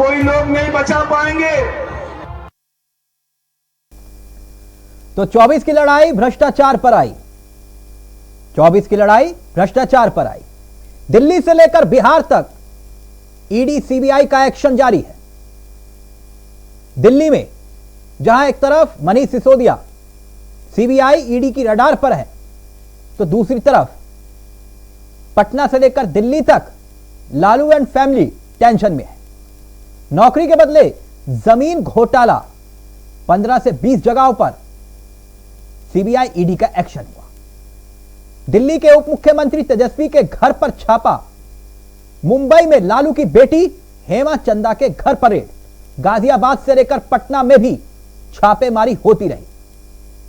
कोई लोग नहीं बचा पाएंगे। तो 24 की लड़ाई भ्रष्टाचार पर आई। 24 की लड़ाई भ्रष्टाचार पर आई। दिल्ली से लेकर बिहार तक ईडी सीबीआई का एक्शन जारी है। दिल्ली में जहां एक तरफ मनीष सिसोदिया सीबीआई ईडी की रडार पर है, तो दूसरी तरफ पटना से लेकर दिल्ली तक लालू एंड फैमिली टेंशन में है। नौकरी के बदले जमीन घोटाला 15 से 20 जगहों पर सीबीआई ईडी का एक्शन हुआ। दिल्ली के उप मुख्यमंत्री तेजस्वी के घर पर छापा। मुंबई में लालू की बेटी हेमा चंदा के घर पर रेड। गाजियाबाद से लेकर पटना में भी छापेमारी होती रही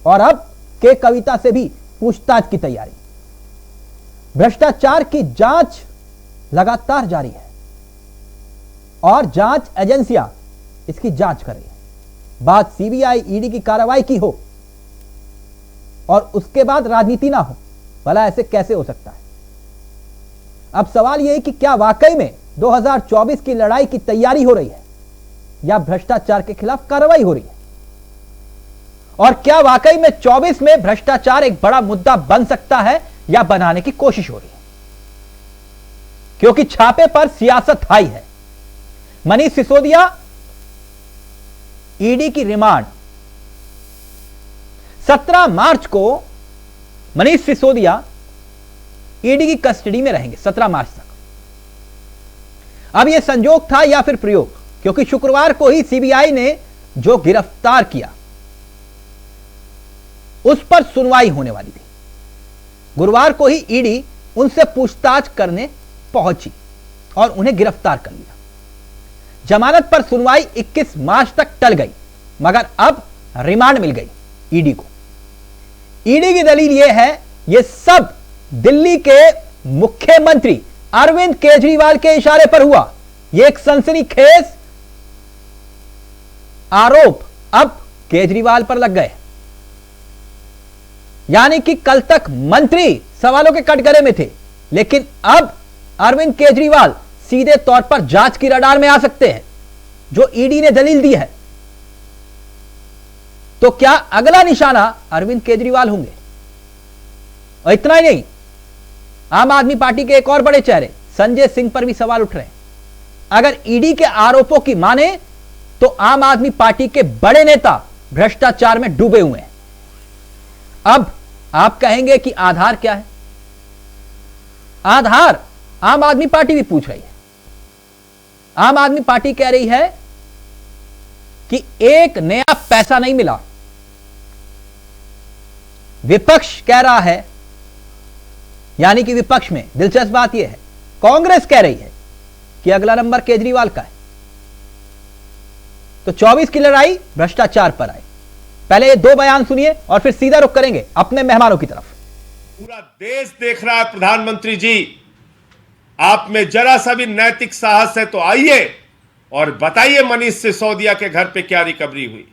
और अब के कविता से भी पूछताछ की तैयारी। भ्रष्टाचार की जांच लगातार जारी है और जांच एजेंसियां इसकी जांच कर रही है। बात सीबीआई ईडी की कार्रवाई की हो और उसके बाद राजनीति ना हो, भला ऐसे कैसे हो सकता है? अब सवाल यह है कि क्या वाकई में 2024 की लड़ाई की तैयारी हो रही है या भ्रष्टाचार के खिलाफ कार्रवाई हो रही है? और क्या वाकई में 24 में भ्रष्टाचार एक बड़ा मुद्दा बन सकता है या बनाने की कोशिश हो रही है? क्योंकि छापे पर सियासत हाई है। मनीष सिसोदिया ईडी की रिमांड 17 मार्च को मनीष सिसोदिया ईडी की कस्टडी में रहेंगे 17 मार्च तक। अब यह संजोग था या फिर प्रयोग, क्योंकि शुक्रवार को ही सीबीआई ने जो गिरफ्तार किया उस पर सुनवाई होने वाली थी। गुरुवार को ही ईडी उनसे पूछताछ करने पहुंची और उन्हें गिरफ्तार कर लिया। जमानत पर सुनवाई 21 मार्च तक टल गई, मगर अब रिमांड मिल गई ईडी को। ईडी की दलील यह है, यह सब दिल्ली के मुख्यमंत्री अरविंद केजरीवाल के इशारे पर हुआ। यह एक सनसनीखेज आरोप अब केजरीवाल पर लग गए। यानी कि कल तक मंत्री सवालों के कटघरे में थे, लेकिन अब अरविंद केजरीवाल सीधे तौर पर जांच की रडार में आ सकते हैं, जो ईडी ने दलील दी है। तो क्या अगला निशाना अरविंद केजरीवाल होंगे? और इतना ही नहीं, आम आदमी पार्टी के एक और बड़े चेहरे संजय सिंह पर भी सवाल उठ रहे हैं। अगर ईडी के आरोपों की माने तो आम आदमी पार्टी के बड़े नेता भ्रष्टाचार में डूबे हुए हैं। अब आप कहेंगे कि आधार क्या है? आधार आम आदमी पार्टी भी पूछ रही है। आम आदमी पार्टी कह रही है कि एक नया पैसा नहीं मिला। विपक्ष कह रहा है, यानी कि विपक्ष में दिलचस्प बात यह है, कांग्रेस कह रही है कि अगला नंबर केजरीवाल का है। तो 24 की लड़ाई भ्रष्टाचार पर आई। पहले ये दो बयान सुनिए और फिर सीधा रुख करेंगे अपने मेहमानों की तरफ। पूरा देश देख रहा है प्रधानमंत्री जी, आप में जरा सा भी नैतिक साहस है तो आइए और बताइए मनीष सिसोदिया के घर पे क्या रिकवरी हुई।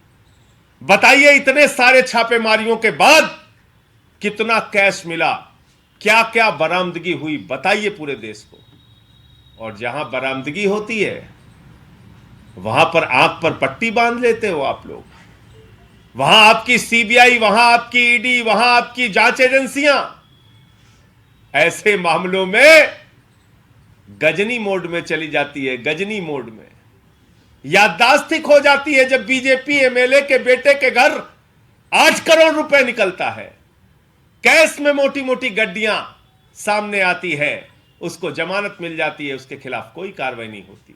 बताइए इतने सारे छापेमारियों के बाद कितना कैश मिला, क्या क्या बरामदगी हुई, बताइए पूरे देश को। और जहां बरामदगी होती है वहां पर आंख पर पट्टी बांध लेते हो आप लोग। वहां आपकी सीबीआई, वहां आपकी ईडी, वहां आपकी जांच एजेंसियां ऐसे मामलों में गजनी मोड में चली जाती है। गजनी मोड में याददाश्त ठीक हो जाती है जब बीजेपी एमएलए के बेटे के घर 8 करोड़ रुपए निकलता है, कैश में मोटी मोटी गड्डियां सामने आती है, उसको जमानत मिल जाती है, उसके खिलाफ कोई कार्रवाई नहीं होती।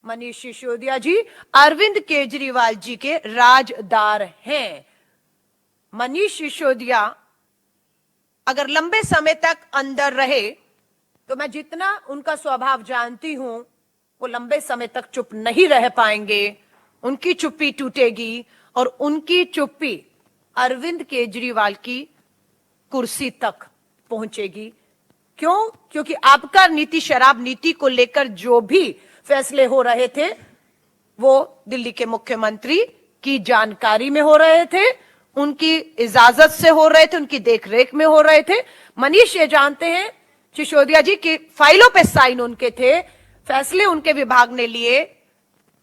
मनीष सिसोदिया जी अरविंद केजरीवाल जी के राजदार हैं। मनीष सिसोदिया अगर लंबे समय तक अंदर रहे तो मैं जितना उनका स्वभाव जानती हूं, वो लंबे समय तक चुप नहीं रह पाएंगे। उनकी चुप्पी टूटेगी और उनकी चुप्पी अरविंद केजरीवाल की कुर्सी तक पहुंचेगी। क्यों? क्योंकि आपका नीति, शराब नीति को लेकर जो भी फैसले हो रहे थे वो दिल्ली के मुख्यमंत्री की जानकारी में हो रहे थे, उनकी इजाजत से हो रहे थे, उनकी देखरेख में हो रहे थे। मनीष ये जानते हैं सिसोदिया जी की फाइलों पे साइन उनके थे, फैसले उनके विभाग ने लिए,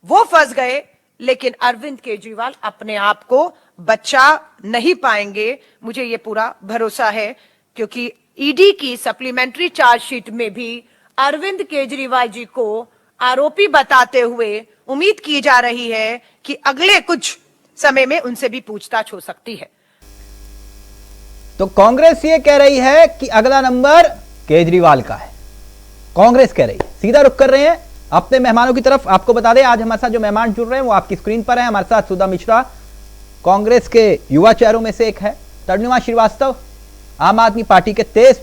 वो फंस गए, लेकिन अरविंद केजरीवाल अपने आप को बचा नहीं पाएंगे, मुझे ये पूरा भरोसा है, क्योंकि ईडी की सप्लीमेंट्री चार्जशीट में भी अरविंद केजरीवाल जी को आरोपी बताते हुए उम्मीद की जा रही है कि अगले कुछ समय में उनसे भी पूछताछ हो सकती है। तो कांग्रेस ये कह रही है कि अगला नंबर केजरीवाल का है, कांग्रेस कह रही है। सीधा रुख कर रहे हैं अपने मेहमानों की तरफ। आपको बता दें आज हमारे साथ जो मेहमान जुड़ रहे हैं वो आपकी स्क्रीन पर है। हमारे साथ सुधा मिश्रा, कांग्रेस के युवा चेहरों में से एक है। तरुणिमा श्रीवास्तव, आम आदमी पार्टी के तेज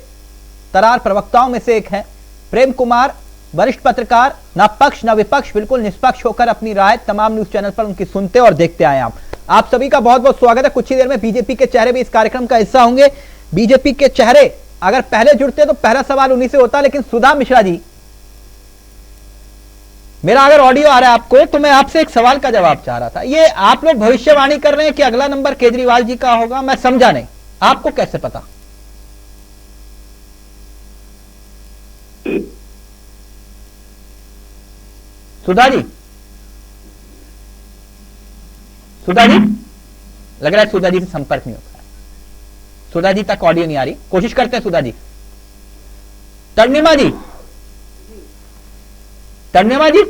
तरार प्रवक्ताओं में से एक है। प्रेम कुमार, वरिष्ठ पत्रकार, ना पक्ष ना विपक्ष, बिल्कुल निष्पक्ष होकर अपनी राय तमाम न्यूज चैनल पर उनकी सुनते और देखते आए। आप सभी का बहुत बहुत स्वागत है। कुछ ही देर में बीजेपी के चेहरे भी इस कार्यक्रम का हिस्सा होंगे। बीजेपी के चेहरे अगर पहले जुड़ते तो पहला सवाल उन्हीं से होता, लेकिन सुधा मिश्रा जी, मेरा अगर ऑडियो आ रहा है आपको तो मैं आपसे एक सवाल का जवाब चाह रहा था। ये आप लोग भविष्यवाणी कर रहे हैं कि अगला नंबर केजरीवाल जी का होगा, मैं समझा नहीं, आपको कैसे पता? सुधा जी, सुधा जी, लग रहा है सुधा जी से संपर्क नहीं होता है। सुधा जी तक ऑडियो नहीं आ रही, कोशिश करते हैं सुधा जी। तरुणिमा जी, तरुणिमा जी,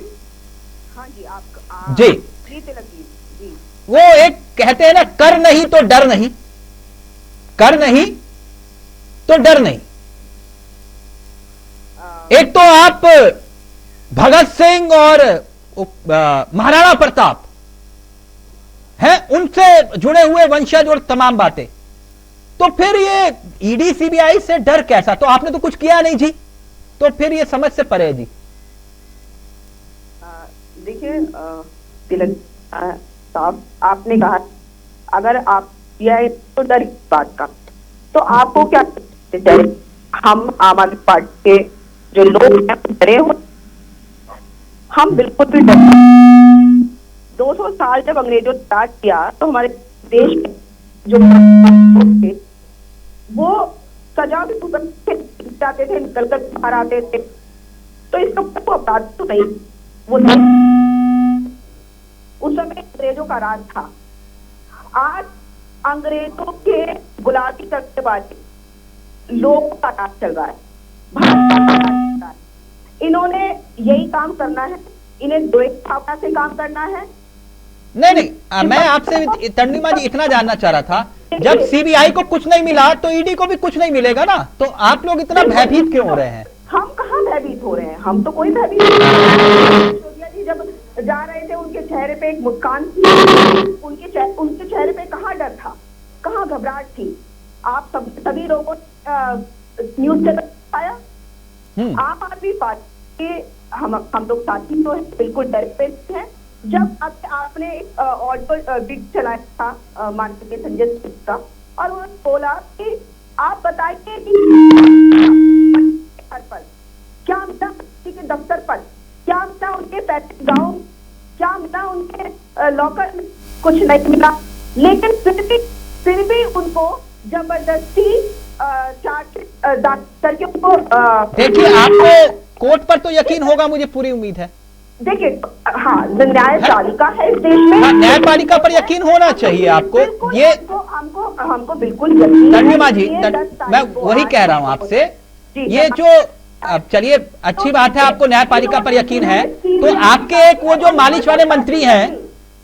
हाँ जी, जी जी, वो एक कहते हैं ना, कर नहीं तो डर नहीं, कर नहीं तो डर नहीं। एक तो आप भगत सिंह और महाराणा प्रताप हैं, उनसे जुड़े हुए वंशज और तमाम बातें, तो फिर ये ईडी सीबीआई से डर कैसा? तो आपने तो कुछ किया नहीं जी, तो फिर ये समझ से परे है जी। देखिए तिलक साहब, आपने कहा अगर आप यह तो डर इस बात का, तो आपको क्या डर? हम आम आदमी पार्टी के जो लोग हैं डरे हुए, हम बिल्कुल भी डर। 200 साल जब अंग्रेजों ने राज किया तो हमारे देश के जो थे वो सजा भी जाते थे, निकल कर बाहर आते थे, तो इसका कोई अपराध तो नहीं, वो नहीं। उस समय अंग्रेजों का राज था। आज अंग्रेजों के गुलामी करने वाले लोगों का राज चल रहा है, भारत का राज चल रहा है। इन्होंने यही काम करना है, इन्हें द्वैत भावना से काम करना है। नहीं, मैं आपसे तरुणिमा जी इतना जानना चाह रहा था, जब सीबीआई को कुछ नहीं मिला तो ईडी को भी कुछ नहीं मिलेगा ना, तो आप लोग इतना भयभीत क्यों हो रहे हैं? हम कहाँ भयभीत हो रहे हैं, हम तो कोई भयभीत नहीं। सिसोदिया जी जब जा रहे थे उनके चेहरे पे एक मुस्कान थी, उनके चेहरे पे कहाँ डर था, कहाँ घबराहट थी? आप सभी लोगों न्यूज चैनल आया, आम आदमी पार्टी के हम लोग साथी तो है, बिल्कुल डर पे हैं। जब आपने ऑडियो वीडियो चलाया था माननीय संजय सिंह का, और उन्होंने बोला कि आप बताइए कि पर क्या मिला, के दफ्तर पर क्या मिला, उनके पैतृक गांव क्या मिला, उनके लॉकर में कुछ नहीं मिला, लेकिन फिर भी उनको जबरदस्ती चार्जशीट दाखिल करके उनको देखिए, आपको कोर्ट पर तो यकीन होगा, मुझे पूरी उम्मीद है। देखिए, हाँ, न्यायपालिका है इस देश में, न्यायपालिका पर यकीन होना चाहिए आपको। ये हमको बिल्कुल यकीन है। तरुणिमा जी, मैं वही कह रहा हूँ आपसे, ये जो चलिए अच्छी बात है आपको न्यायपालिका पर यकीन है, तो आपके एक वो जो मालिश वाले मंत्री हैं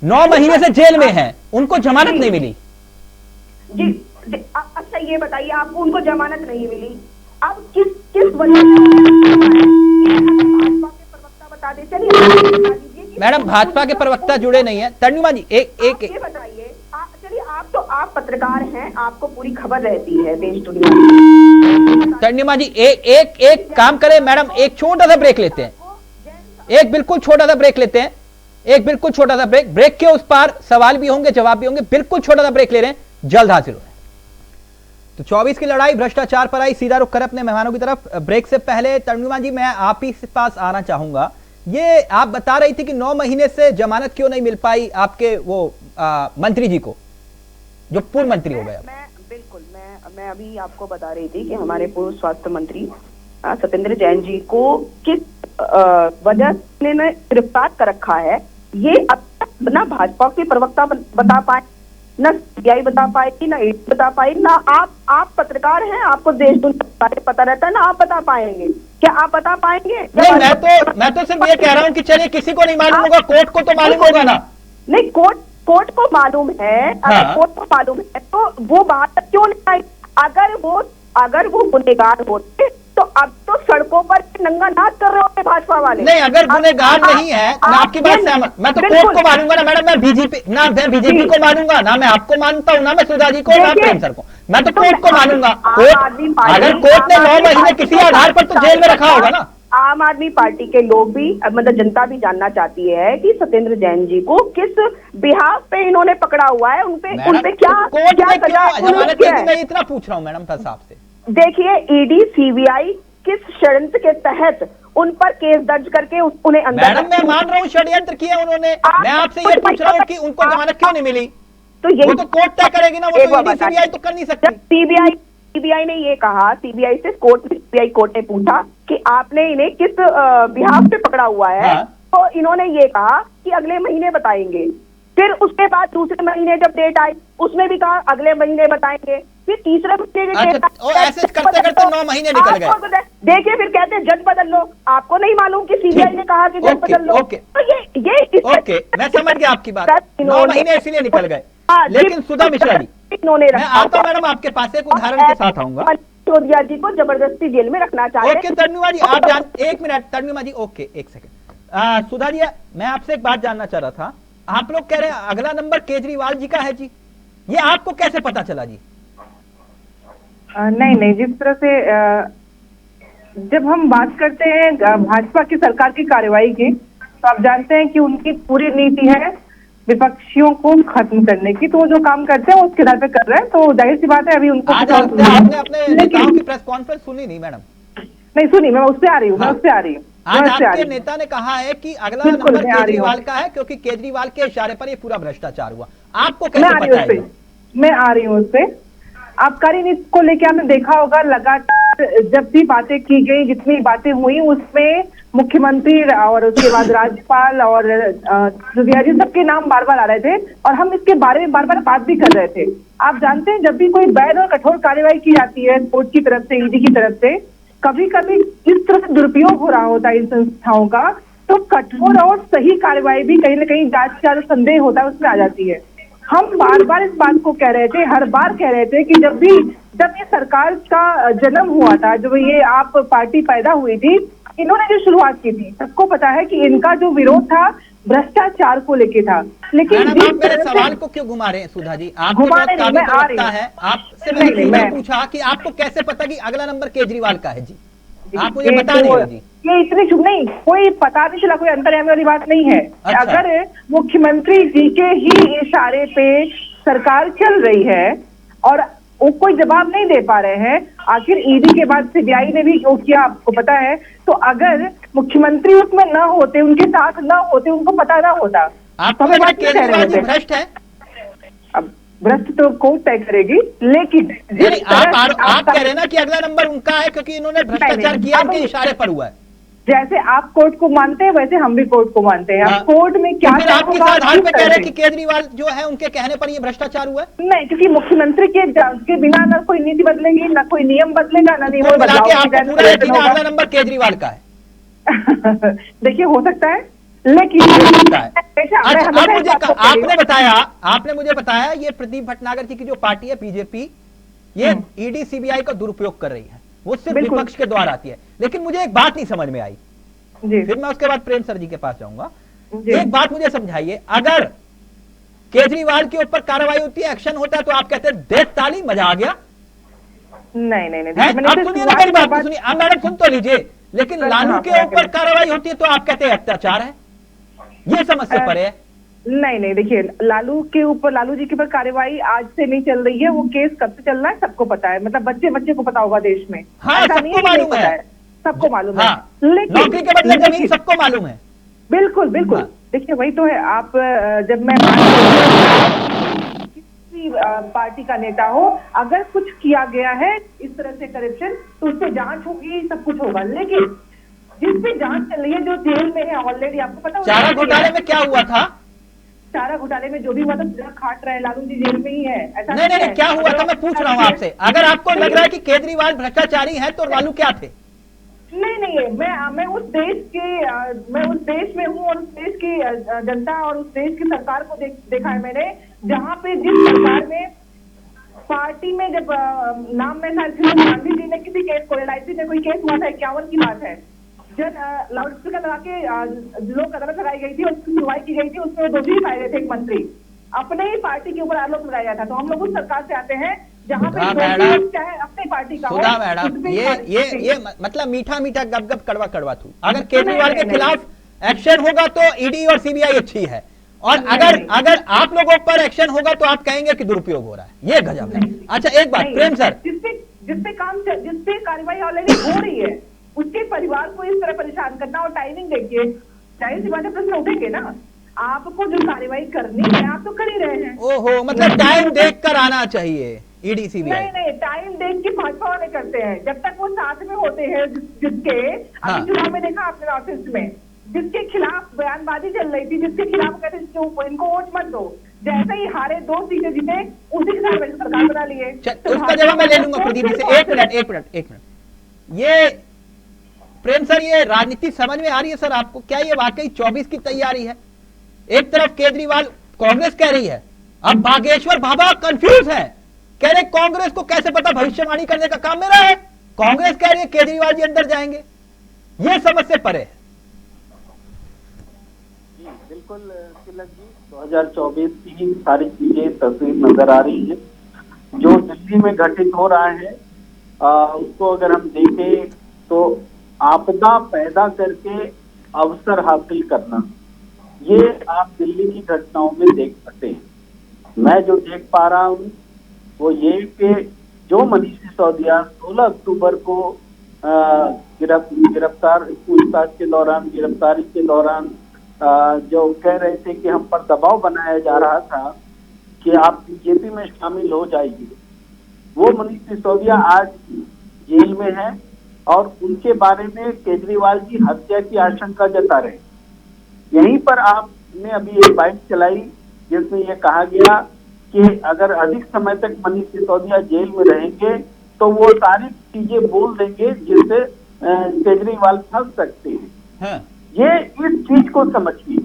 9 महीने से जेल में हैं, उनको जमानत नहीं मिली जी। अच्छा ये बताइए, आपको उनको जमानत नहीं मिली, अब किस वजह से? बता दे, चलिए मैडम, भाजपा के प्रवक्ता जुड़े नहीं है। तरुणिमा जी एक ये बताइए, चलिए आप पत्रकार हैं, आपको पूरी खबर रहती है देश दुनिया की। तरुणिमा जी एक काम करें मैडम, एक छोटा सा ब्रेक लेते हैं, एक बिल्कुल छोटा सा ब्रेक लेते हैं, एक बिल्कुल छोटा सा ब्रेक के उस पार सवाल भी होंगे, जवाब भी होंगे, बिल्कुल छोटा सा ब्रेक ले रहे हैं, जल्द हाजिर हो। तो 24 की लड़ाई भ्रष्टाचार पर आई। सीधा रुख कर अपने मेहमानों की तरफ। ब्रेक से पहले तरुणिमा जी, मैं आप ही के पास आना चाहूंगा। ये आप बता रही थी कि 9 महीने से जमानत क्यों नहीं मिल पाई आपके वो मंत्री जी को, जो पूर्व मंत्री हो गए? बिल्कुल, मैं अभी आपको बता रही थी कि हमारे पूर्व स्वास्थ्य मंत्री सत्येंद्र जैन जी को किस वजह से गिरफ्तार कर रखा है, ये अब तक ना भाजपा के प्रवक्ता बता पाए, ना सीबीआई बता पाएगी, ना ईडी बता पाएगी, ना आप पत्रकार हैं, आपको देश दुनिया के बारे में पता रहता है, ना आप बता पाएंगे। क्या आप बता पाएंगे? नहीं, मैं तो सिर्फ ये कह रहा हूँ कि चलिए किसी को नहीं मालूम होगा, कोर्ट को तो मालूम होगा ना। नहीं, कोर्ट को मालूम है। अगर कोर्ट को मालूम है तो वो बात क्यों नहीं आई? अगर वो गुनहगार होते तो अब तो सड़कों पर नंगा नाच कर रहे होते भाजपा वाले। नहीं, अगर गुनहगार नहीं है, मैं आपकी बात सहमत, मैं तो कोर्ट को मानूंगा ना मैडम, मैं बीजेपी को मानूंगा ना, मैं आपको मानता हूं ना, मैं सुधा जी को ना प्रेम सर को, मैं तो कोर्ट को मानूंगा। अगर कोर्ट ने 9 महीने किसी आधार पर तो जेल में रखा होगा ना। आम आदमी पार्टी के लोग भी, मतलब जनता भी जानना चाहती है कि सत्येंद्र जैन जी को किस बिहाफ पे इन्होंने पकड़ा हुआ है, उनपे क्या जमानत देगी, मैं इतना पूछ रहा हूँ मैडम साहब से। देखिए, ईडी सीबीआई किस षड्यंत्र के तहत उन पर केस दर्ज करके उन्हें अंदर। मैडम मैं मान रहा हूँ षड्यंत्र किया उन्होंने, मैं आपसे ये पूछ रहा हूँ कि उनको जमानत क्यों नहीं मिली? तो ये तो कोर्ट तय करेगी ना, वो तो सीबीआई तो कर नहीं सकती। सीबीआई ने ये कहा, सीबीआई कोर्ट ने पूछा कि आपने इन्हें किस बिहाफ पे पकड़ा हुआ है, तो इन्होंने ये कहा कि अगले महीने बताएंगे। फिर उसके बाद दूसरे महीने जब डेट आई, उसमें भी कहा अगले महीने बताएंगे। फिर तीसरे महीने ऐसे करते करते 9 महीने निकल गए। देखिए, फिर कहते हैं जज बदल लो। आपको नहीं मालूम कि सीबीआई ने कहा कि जज बदल लो? तो ओके, मैं समझ गया आपकी बात। 9 महीने इसलिए निकल गए। लेकिन सुधा मिश्रा जी, मैं आता हूं मैडम आपके पास, एक उदाहरण के साथ आऊंगा। सिसोदिया जी को जबरदस्ती जेल में रखना चाहते हैं। ओके तर्निमा जी, आप एक मिनट तर्निमा जी, ओके एक सेकंड। सुधा जी, मैं आपसे एक बात जानना चाह रहा था। आप लोग कह रहे हैं अगला नंबर केजरीवाल जी का है जी, ये आपको कैसे पता चला जी? नहीं, जिस तरह से जब हम बात करते हैं भाजपा की सरकार की कार्रवाई की, तो आप जानते हैं कि उनकी पूरी नीति है विपक्षियों को खत्म करने की। तो वो जो काम करते हैं उसके आधार पे कर रहे हैं, तो जाहिर सी बात है अभी उनको आपने अपने नेताओं की प्रेस कॉन्फ्रेंस सुनी नहीं मैडम? नहीं सुनी, मैं उससे आ रही हूँ। आज आपके नेता ने कहा है कि अगला नंबर केजरीवाल का है क्योंकि केजरीवाल के इशारे पर ये पूरा भ्रष्टाचार हुआ। आपको कैसे पता है? मैं आ रही हूँ उससे। आबकारी नीति को लेकर आपने देखा होगा, लगातार जब भी बातें की गई, जितनी बातें हुई, उसमें मुख्यमंत्री और उसके बाद राज्यपाल और सिसोदिया जी सबके नाम बार बार आ रहे थे और हम इसके बारे में बार बार बात भी कर रहे थे। आप जानते हैं, जब भी कोई बैध और कठोर कार्रवाई की जाती है कोर्ट की तरफ से, ईडी की तरफ से, कभी कभी इस तरह से दुरुपयोग हो रहा होता है इन संस्थाओं का, तो कठोर और सही कार्रवाई भी कहीं ना कहीं जांच का जो संदेह होता है उसमें आ जाती है। हम बार बार इस बात को कह रहे थे, हर बार कह रहे थे कि जब ये सरकार का जन्म हुआ था, जब ये आप पार्टी पैदा हुई थी, इन्होंने जो शुरुआत की थी, सबको पता है कि इनका जो विरोध था भ्रष्टाचार को लेके था। लेकिन आप मेरे सवाल को क्यों घुमा रहे हैं सुधा जी? आपको है, आपसे मैंने पूछा कि आपको कैसे पता कि अगला नंबर केजरीवाल का है जी? आप मुझे बता रहे जी। ये इतनी चुप नहीं, कोई पता नहीं चला, कोई अंतर्यामी वाली बात नहीं है। अच्छा। अगर मुख्यमंत्री जी के ही इशारे पे सरकार चल रही है और वो कोई जवाब नहीं दे पा रहे हैं, आखिर ईडी के बाद सीबीआई ने भी जो किया आपको पता है, तो अगर मुख्यमंत्री उसमें न होते, उनके साथ न होते, उनको पता ना होता, आपको केजरीवाल जी भ्रष्ट है? अब भ्रष्ट तो कोर्ट तय करेगी, लेकिन आप कह रहे हैं ना कि अगला नंबर उनका है क्योंकि इन्होंने भ्रष्टाचार किया, इनके इशारे पर हुआ है। जैसे आप कोर्ट को मानते हैं वैसे हम भी कोर्ट को मानते हैं। आप कोर्ट में क्या आप किस आधार पे कह रहे हैं कि केजरीवाल जो है उनके कहने पर ये भ्रष्टाचार हुआ है? नहीं, क्योंकि मुख्यमंत्री के बिना ना कोई नीति बदलेगी, ना कोई नियम बदलेगा, ना नियम अगला नंबर केजरीवाल का है। देखिए, हो सकता है, लेकिन आपने मुझे बताया ये प्रदीप भटनागर जी की जो पार्टी है बीजेपी, ये ईडी सीबीआई का दुरुपयोग कर रही है, वो सिर्फ विपक्ष के द्वारा आती है। लेकिन मुझे एक बात नहीं समझ में आई, फिर मैं उसके बाद प्रेम सर जी के पास जाऊंगा। एक बात मुझे समझाइए, अगर केजरीवाल के ऊपर कार्रवाई होती है, एक्शन होता है, तो आप कहते हैं देख ताली, मजा आ गया? नहीं, आप सुनिए ना मेरी बात, सुनिए आप मैडम, सुन तो लीजिए। लेकिन लालू के ऊपर कार्रवाई होती है तो आप कहते हैं अत्याचार है, ये समस्या पड़े है। नहीं, देखिए, लालू जी के ऊपर कार्रवाई आज से नहीं चल रही है, वो केस कब से चल रहा है सबको पता है, मतलब बच्चे को पता होगा देश में। हाँ, सबको मालूम है, सबको मालूम है। लेकिन नौकरी के बदले जमीन सबको मालूम है। बिल्कुल। देखिए, वही तो है। आप जब मैं किसी पार्टी का नेता हो, अगर कुछ किया गया है इस तरह से करप्शन, तो उस पर जांच होगी, सब कुछ होगा। लेकिन जिस पे जांच चल रही है, जो जेल में है ऑलरेडी, आपको पता है चारा घोटाले में क्या हुआ था? चारा घोटाले में जो भी हुआ था, पूरा खाट रहे, लालू जी जेल में ही है, ऐसा नहीं नहीं है। नहीं, क्या हुआ था मैं पूछ रहा हूँ आपसे। अगर आपको लग रहा है कि केजरीवाल भ्रष्टाचारी है तो लालू क्या थे? नहीं, मैं उस देश में हूँ, और उस देश की जनता और उस देश की सरकार को देखा है मैंने, जहाँ पे जिस सरकार में पार्टी में जब नाम में था, गांधी जी ने किसी केस को, LIC में कोई केस हुआ था, 51 की बात है, जब लाउड स्पीकर लगा के लोक अदालत लगाई गई थी और उसकी सुनवाई की गई थी, उसमें दोषी पाए गए थे एक मंत्री, अपने ही पार्टी के ऊपर आरोप लगाया गया था। तो हम लोग उस सरकार से आते हैं जहाँ पे चाहे अपनी पार्टी का हो। सुधा मैडम, ये मतलब मीठा मीठा गप गप कड़वा कड़वा थू। अगर केजरीवाल के खिलाफ एक्शन होगा तो ईडी और सीबीआई अच्छी है, और अगर आप लोगों पर एक्शन होगा तो आप कहेंगे कि दुरुपयोग हो रहा है। ये गजब है। अच्छा एक बात प्रेम सर, जिसपे कार्रवाई ऑलरेडी हो रही है, उसके परिवार को इस तरह परेशान करना, और टाइमिंग देखिए, जाहिर सी बात है प्रश्न उठेंगे ना, आपको जो कार्रवाई करनी है आप तो कर ही रहे हैं। ओहो, मतलब टाइम देख कर आना चाहिए ईडी सीबीआई। नहीं, टाइम देख के भाजपा वाले करते हैं, जब तक वो साथ में होते हैं, जिसके अभी चुनाव में देखा आपने ऑफिस में, जिसके खिलाफ बयानबाजी चल रही थी, जिसके खिलाफ कहते इनको वोट मत दो, जैसे ही हारे 2 सीटें जीते, उसी के साथ सरकार बना लिए। तो उसका जवाब मैं ले लूंगा प्रदीप जी से। एक मिनट। ये प्रेम सर, ये राजनीति समझ में आ रही है सर आपको? क्या ये वाकई 24 की तैयारी है? एक तरफ केजरीवाल, कांग्रेस कह रही है, अब बागेश्वर बाबा कंफ्यूज है, कह रहे कांग्रेस को कैसे पता, भविष्यवाणी करने का काम मेरा है। कांग्रेस कह रही है केजरीवाल जी अंदर जाएंगे, ये समझ से परे है। बिल्कुल तिलक जी, 2024 की सारी चीजें तस्वीर नजर आ रही है। जो दिल्ली में घटित हो रहा है उसको अगर हम देखें तो आपदा पैदा करके अवसर हासिल करना, ये आप दिल्ली की घटनाओं में देख सकते हैं। मैं जो देख पा रहा हूँ वो ये कि जो मनीष सिसोदिया 16 अक्टूबर को गिरफ्तार पूछताछ के दौरान, गिरफ्तारी के दौरान जो कह रहे थे कि हम पर दबाव बनाया जा रहा था कि आप बीजेपी में शामिल हो जाइए, वो मनीष सिसोदिया आज जेल में है, और उनके बारे में केजरीवाल जी हत्या की आशंका जता रहे। यहीं पर आपने अभी एक बाइट चलाई जिसमें यह कहा गया कि अगर अधिक समय तक मनीष सिसोदिया जेल में रहेंगे तो वो सारी चीजें बोल देंगे जिससे केजरीवाल फंस सकते हैं। हाँ। ये इस चीज को समझिए।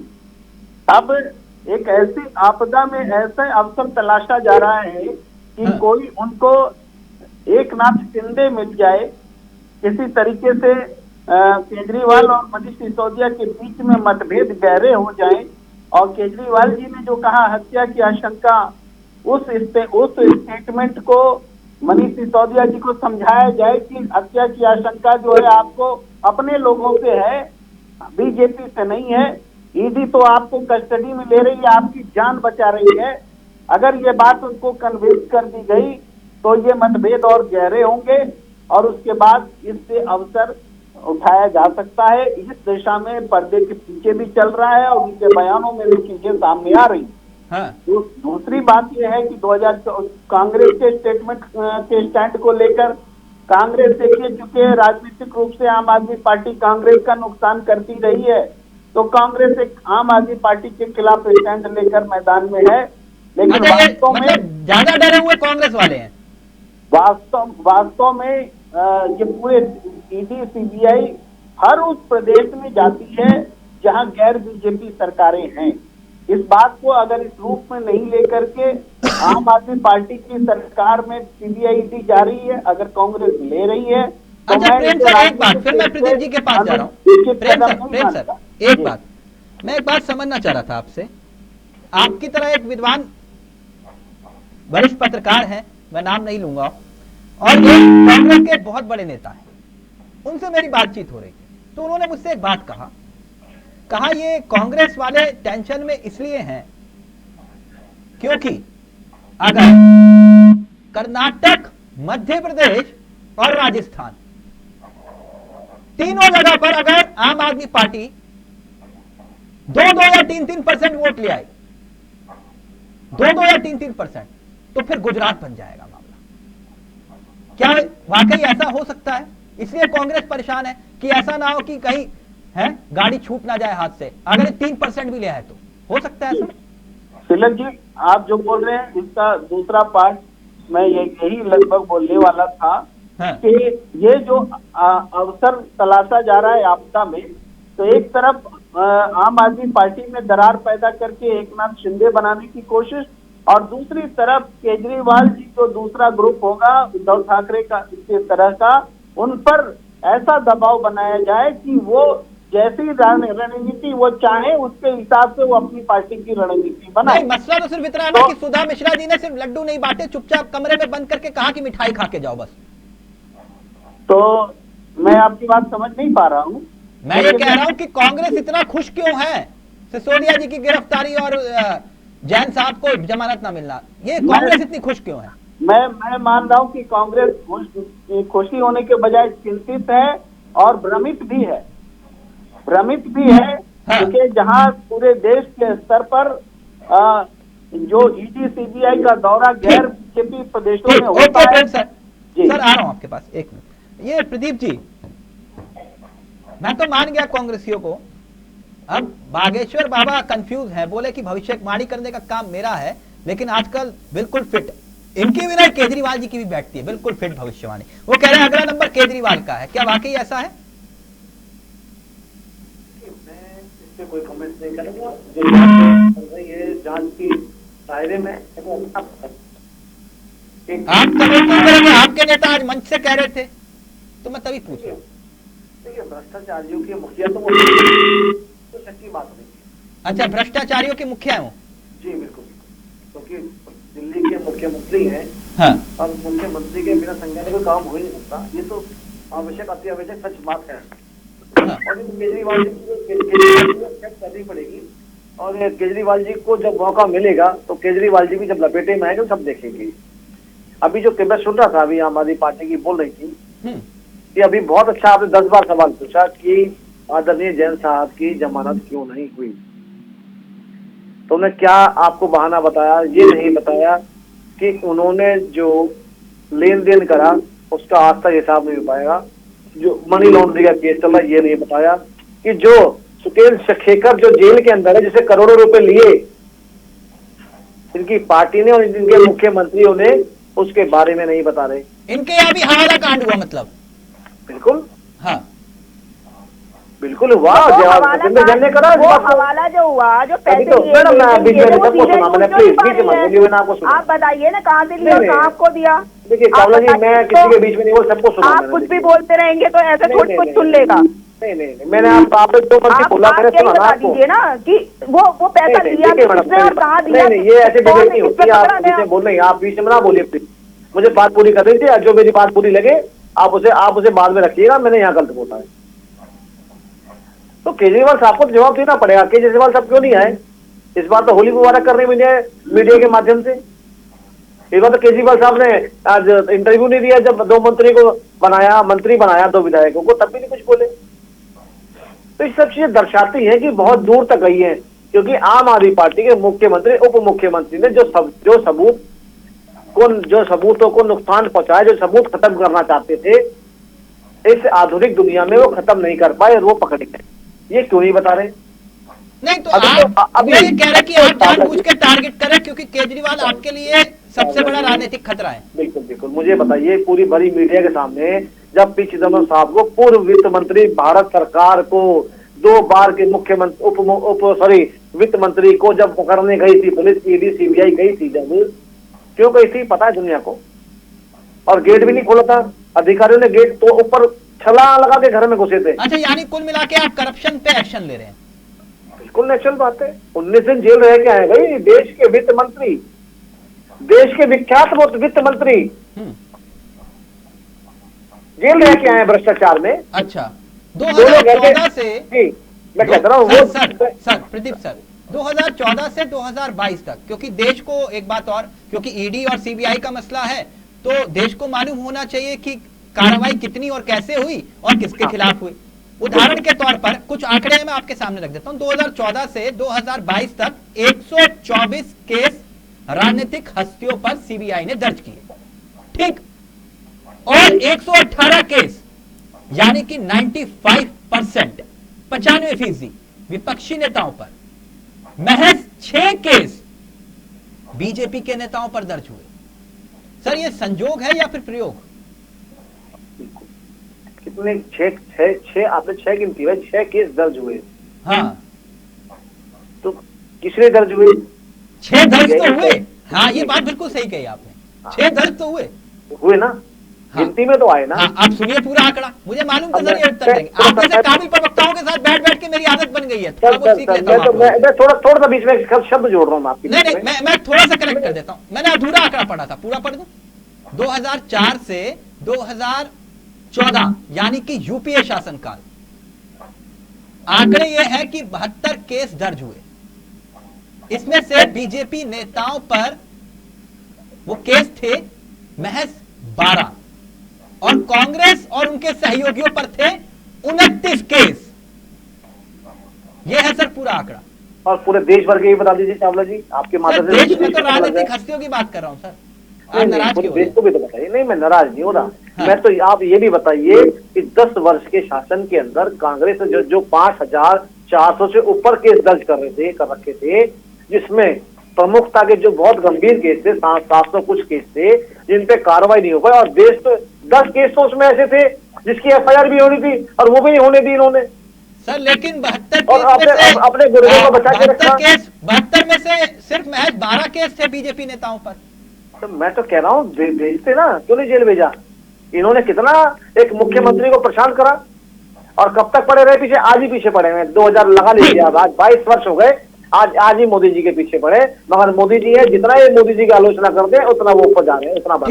अब एक ऐसी आपदा में ऐसा अवसर तलाशा जा रहा है कि कोई उनको एक नाथ शिंदे मिल जाए, किसी तरीके से केजरीवाल और मनीष सिसोदिया के बीच में मतभेद गहरे हो जाएं, और केजरीवाल जी ने जो कहा हत्या की आशंका, उस स्टेटमेंट को मनीष सिसोदिया जी को समझाया जाए कि हत्या की आशंका जो है आपको अपने लोगों पे है, बीजेपी से नहीं है। ईडी तो आपको कस्टडी में ले रही है, आपकी जान बचा रही है। अगर ये बात उनको कन्विंस कर दी गई तो ये मतभेद और गहरे होंगे, और उसके बाद इससे अवसर उठाया जा सकता है। इस दिशा में पर्दे के पीछे भी चल रहा है और उनके बयानों में भी चीजें सामने आ रही। हाँ। तो दूसरी बात यह है कि 2000 कांग्रेस के स्टेटमेंट के स्टैंड को लेकर कांग्रेस देखिए, चूंकि राजनीतिक रूप से आम आदमी पार्टी कांग्रेस का नुकसान करती रही है, तो कांग्रेस एक आम आदमी पार्टी के खिलाफ स्टैंड लेकर मैदान में है। लेकिन वास्तव में ज्यादा डरे हुए कांग्रेस वाले हैं। वास्तव में ये पूरे ईडी सीबीआई हर उस प्रदेश में जाती है जहां गैर बीजेपी सरकारें हैं। इस बात को अगर इस रूप में नहीं लेकर के आम आदमी पार्टी की सरकार में सीबीआई ईडी जा रही है, अगर कांग्रेस ले रही है तो अच्छा प्रेम सर, एक बात, फिर मैं प्रदीप जी के पास जा रहा हूँ। प्रेम सर, एक बात मैं एक बात समझना चाह रहा था आपसे। आपकी तरह एक विद्वान वरिष्ठ पत्रकार हैं, मैं नाम नहीं लूंगा, और एक कांग्रेस के बहुत बड़े नेता हैं, उनसे मेरी बातचीत हो रही थी, तो उन्होंने मुझसे एक बात कहा ये कांग्रेस वाले टेंशन में इसलिए हैं क्योंकि अगर कर्नाटक, मध्य प्रदेश और राजस्थान तीनों जगह पर अगर आम आदमी पार्टी 2-2 या 3-3% वोट ले आई, 2-2 या 3-3%, तो फिर गुजरात बन जाएगा मामला। क्या वाकई ऐसा हो सकता है? इसलिए कांग्रेस परेशान है कि ऐसा ना हो कि कहीं है गाड़ी छूट ना जाए हाथ से, अगर 3% भी लिया है तो हो सकता है ऐसा। तिलक जी, आप जो बोल रहे हैं इसका दूसरा पार्ट मैं यही लगभग बोलने वाला था। हाँ। कि ये जो अवसर तलाशा जा रहा है आपदा में, तो एक तरफ आम आदमी पार्टी में दरार पैदा करके एकनाथ शिंदे बनाने की कोशिश, और दूसरी तरफ केजरीवाल जी जो दूसरा ग्रुप होगा उद्धव ठाकरे का इस तरह का, उन पर ऐसा दबाव बनाया जाए कि वो जैसी रणनीति वो चाहे उसके हिसाब से वो अपनी पार्टी की रणनीति बनाए। नहीं, मसला तो सिर्फ इतना है ना कि सुधा मिश्रा जी ने सिर्फ लड्डू नहीं बांटे, चुपचाप कमरे में बंद करके कहा कि मिठाई खा के जाओ बस। तो मैं आपकी बात समझ नहीं पा रहा हूँ। मैं ये कह रहा हूं कि कांग्रेस इतना खुश क्यों है सिसोदिया जी की गिरफ्तारी और जैन साहब को जमानत ना मिलना, ये कांग्रेस इतनी खुश क्यों है? मैं मान रहा हूँ कि कांग्रेस खुशी होने के बजाय चिंतित है और भ्रमित भी है। हाँ। क्योंकि जहाँ पूरे देश के स्तर पर जो ईडी सीबीआई का दौरा गैर बीजेपी प्रदेशों में होता है। सर आ रहा हूं आपके पास, एक मिनट। ये प्रदीप जी, मैं तो मान गया कांग्रेसियों को, अब बागेश्वर बाबा कंफ्यूज है, बोले कि भविष्यवाणी करने का काम मेरा है, लेकिन आजकल बिल्कुल फिट इनकी भी नहीं, केजरीवाल जी की भी बैठती है बिल्कुल फिट भविष्यवाणी। वो कह रहे हैं अगला नंबर केजरीवाल का है, क्या वाकई ऐसा है? मैं इस पे कोई कमेंट नहीं करूंगा। जो ये जांच की दायरे में आप कमेंट नहीं करेंगे, आपके नेता आज मंच से कह रहे थे, तो मैं तभी पूछ रहा हूँ। देखिए, भ्रष्टाचारियों के मुखिया तो सच्ची बात नहीं है। अच्छा, भ्रष्टाचारियों के मुखिया हूँ जी बिल्कुल, क्योंकि दिल्ली के मुख्यमंत्री हैं। हाँ। और मुख्यमंत्री के बिना संज्ञान कोई काम हो ही नहीं सकता, ये तो आवश्यक अति आवश्यक सच बात है। हाँ। और केजरीवाल जी को चेक करनी पड़ेगी, और केजरीवाल जी को जब मौका मिलेगा तो केजरीवाल जी भी जब लपेटे में आएंगे सब देखेंगे। अभी जो मैं सुन रहा था, अभी आम आदमी पार्टी की बोल रही थी कि अभी बहुत अच्छा आपने 10 बार सवाल पूछा कि आदरणीय जैन साहब की जमानत क्यों नहीं हुई। तो उन्होंने क्या आपको बहाना बताया? ये नहीं बताया कि उन्होंने जो लेन देन करा उसका आज तक हिसाब नहीं हो पाएगा, जो मनी लॉन्ड्रिंग का केस चल रहा है ये नहीं बताया, कि जो सुकेल शेखर जो जेल के अंदर है जिसे करोड़ों रुपए लिए इनकी पार्टी ने और इनके मुख्यमंत्रियों ने, उसके बारे में नहीं बता रहे। इनके यहाँ भी हवाला कांड हुआ मतलब? बिल्कुल, हाँ बिल्कुल हुआ। वो हवाला जो हुआ, जो पैसे आप बताइए ना कहाँ से लिया, कहाँ आपको दिया? देखिए चावला जी, मैं किसी के बीच में नहीं बोल, सबको सुना। आप कुछ भी बोलते रहेंगे तो ऐसे थोड़ी कुछ सुन लेगा। नहीं, मैंने आपने जो बोला मैंने सुना ना आपको। दीजिए ना कि वो पैसा लिया किसने और कहाँ दिया। नहीं, ये ऐसे डिबेट नहीं होती, आप बीच बोल रहे हैं, आप बीच में ना बोलिए प्लीज। मुझे बात पूरी कर रही थी, जो मेरी बात पूरी लगे आप उसे बाद में रखिएगा, मैंने यहाँ गलत बोला है। तो केजरीवाल साहब को जवाब देना पड़ेगा। केजरीवाल साहब क्यों नहीं आए इस बार? तो होली मुबारक करने में मीडिया के माध्यम से। इस बार तो केजरीवाल साहब ने आज इंटरव्यू नहीं दिया, जब 2 मंत्री को मंत्री बनाया 2 विधायकों को, तब भी नहीं कुछ बोले। तो ये सब चीजें दर्शाती हैं कि बहुत दूर तक गई है, क्योंकि आम आदमी पार्टी के मुख्यमंत्री उप मुख्यमंत्री ने जो सबूतों को नुकसान पहुंचाया, जो सबूत खत्म करना चाहते थे, इस आधुनिक दुनिया में वो खत्म नहीं कर पाए और वो पकड़े गए। ये क्यों नहीं बता रहे? नहीं तो आप ये कह रहे कि आप जानबूझ के टारगेट करें क्योंकि केजरीवाल आपके लिए सबसे बड़ा राजनीतिक खतरा है। बिल्कुल बिल्कुल, मुझे बताइए पूरी बड़ी मीडिया के सामने, जब पी चिदम्बरम साहब को, पूर्व वित्त मंत्री भारत सरकार को, 2 बार के मुख्यमंत्री वित्त मंत्री को जब पकड़ने गई थी पुलिस, ईडी सीबीआई गई थी, जब क्यों गई थी पता है दुनिया को? और गेट भी नहीं खोला था अधिकारियों ने, गेट तो ऊपर छलांग लगा के घर में घुसे थे। अच्छा, यानी कुल मिला के आप करप्शन पे एक्शन ले रहे हैं? बिल्कुल नेचुरल बात है। 19 दिन जेल रह के आए भाई देश के वित्त मंत्री, देश के विख्यात वित्त मंत्री जेल रह के आए भ्रष्टाचार में। अच्छा, 2014 से मैं कहता रहा हूँ सर प्रदीप सर, 2014 से 2022 तक, क्योंकि देश को एक बात और, क्योंकि ईडी और सीबीआई का मसला है, तो देश को मालूम होना चाहिए कि कार्रवाई कितनी और कैसे हुई और किसके खिलाफ हुई। उदाहरण के तौर पर कुछ आंकड़े मैं आपके सामने रख देता हूं। 2014 से 2022 तक 124 केस राजनीतिक हस्तियों पर सीबीआई ने दर्ज किए, ठीक, और 118 केस यानी कि 95%, 95% विपक्षी नेताओं पर, महज 6 केस बीजेपी के नेताओं पर दर्ज हुए। सर ये संजोग है या फिर प्रयोग? कितने? छह आपने 6 गिनती है, 6 केस दर्ज हुए। हाँ, तो किसने दर्ज हुए? 6 दर्ज तो हुए। हाँ, ये बात बिल्कुल सही कही आपने, 6 दर्ज तो हुए ना। हाँ, गिनती में तो आए ना। हाँ, आप सुनिए पूरा आंकड़ा, मुझे मालूम था सर ये उत्तर देंगे। आप जैसे काबिल प्रवक्ताओं के साथ बैठ बैठ के मेरी आदत बन गई है, थोड़ा बहुत सीख लेता हूं। मैं थोड़ा सा बीच में शब्द जोड़ रहा हूँ आपकी। नहीं, मैं थोड़ा सा करेक्ट कर देता हूं। मैंने अधूरा आंकड़ा पढ़ा था, पूरा पढ़ दूं। 2004 से 2014 यानी कि यूपीए शासनकाल, आंकड़े ये है कि 72 केस दर्ज हुए। इसमें से बीजेपी नेताओं पर वो केस थे महज 12 और कांग्रेस और उनके सहयोगियों पर थे 29 केस। यह है सर पूरा आंकड़ा। और पूरे देश भर के ही बता दीजिए चावला जी, आपके माध्यम से। देश में तो राजनीतिक हस्तियों की बात कर रहा हूं सर, आप नाराज क्यों हो रहे हैं? देश को भी तो बताइए। नहीं, मैं नाराज नहीं हो रहा। हाँ। मैं तो आप ये भी बताइए कि 10 वर्ष के शासन के अंदर कांग्रेस जो 5400 से ऊपर केस दर्ज कर रखे थे, जिसमें प्रमुखता के जो बहुत गंभीर केस थे 700 कुछ केस थे जिन पे कार्रवाई नहीं हो पाई। और देश तो 10 केस तो उसमें ऐसे थे जिसकी FIR भी होनी थी और वो भी नहीं होने दी इन्होंने। सर लेकिन 72 और अपने गुर्दे को बचा के रखा। 72 में से सिर्फ महज 12 केस थे बीजेपी नेताओं पर। तो मैं तो कह रहा हूँ भेजते ना, क्यों नहीं जेल भेजा? इन्होंने कितना एक मुख्यमंत्री को परेशान करा और कब तक पड़े रहे पीछे? आज ही पीछे पड़े हुए। 2000 लगा लीजिए, आज 22 वर्ष हो गए, आज ही मोदी जी के पीछे पड़े। मगर मोदी जी है, जितना ये मोदी जी की आलोचना करते हैं उतना वो ऊपर जा रहे हैं, उतना बढ़।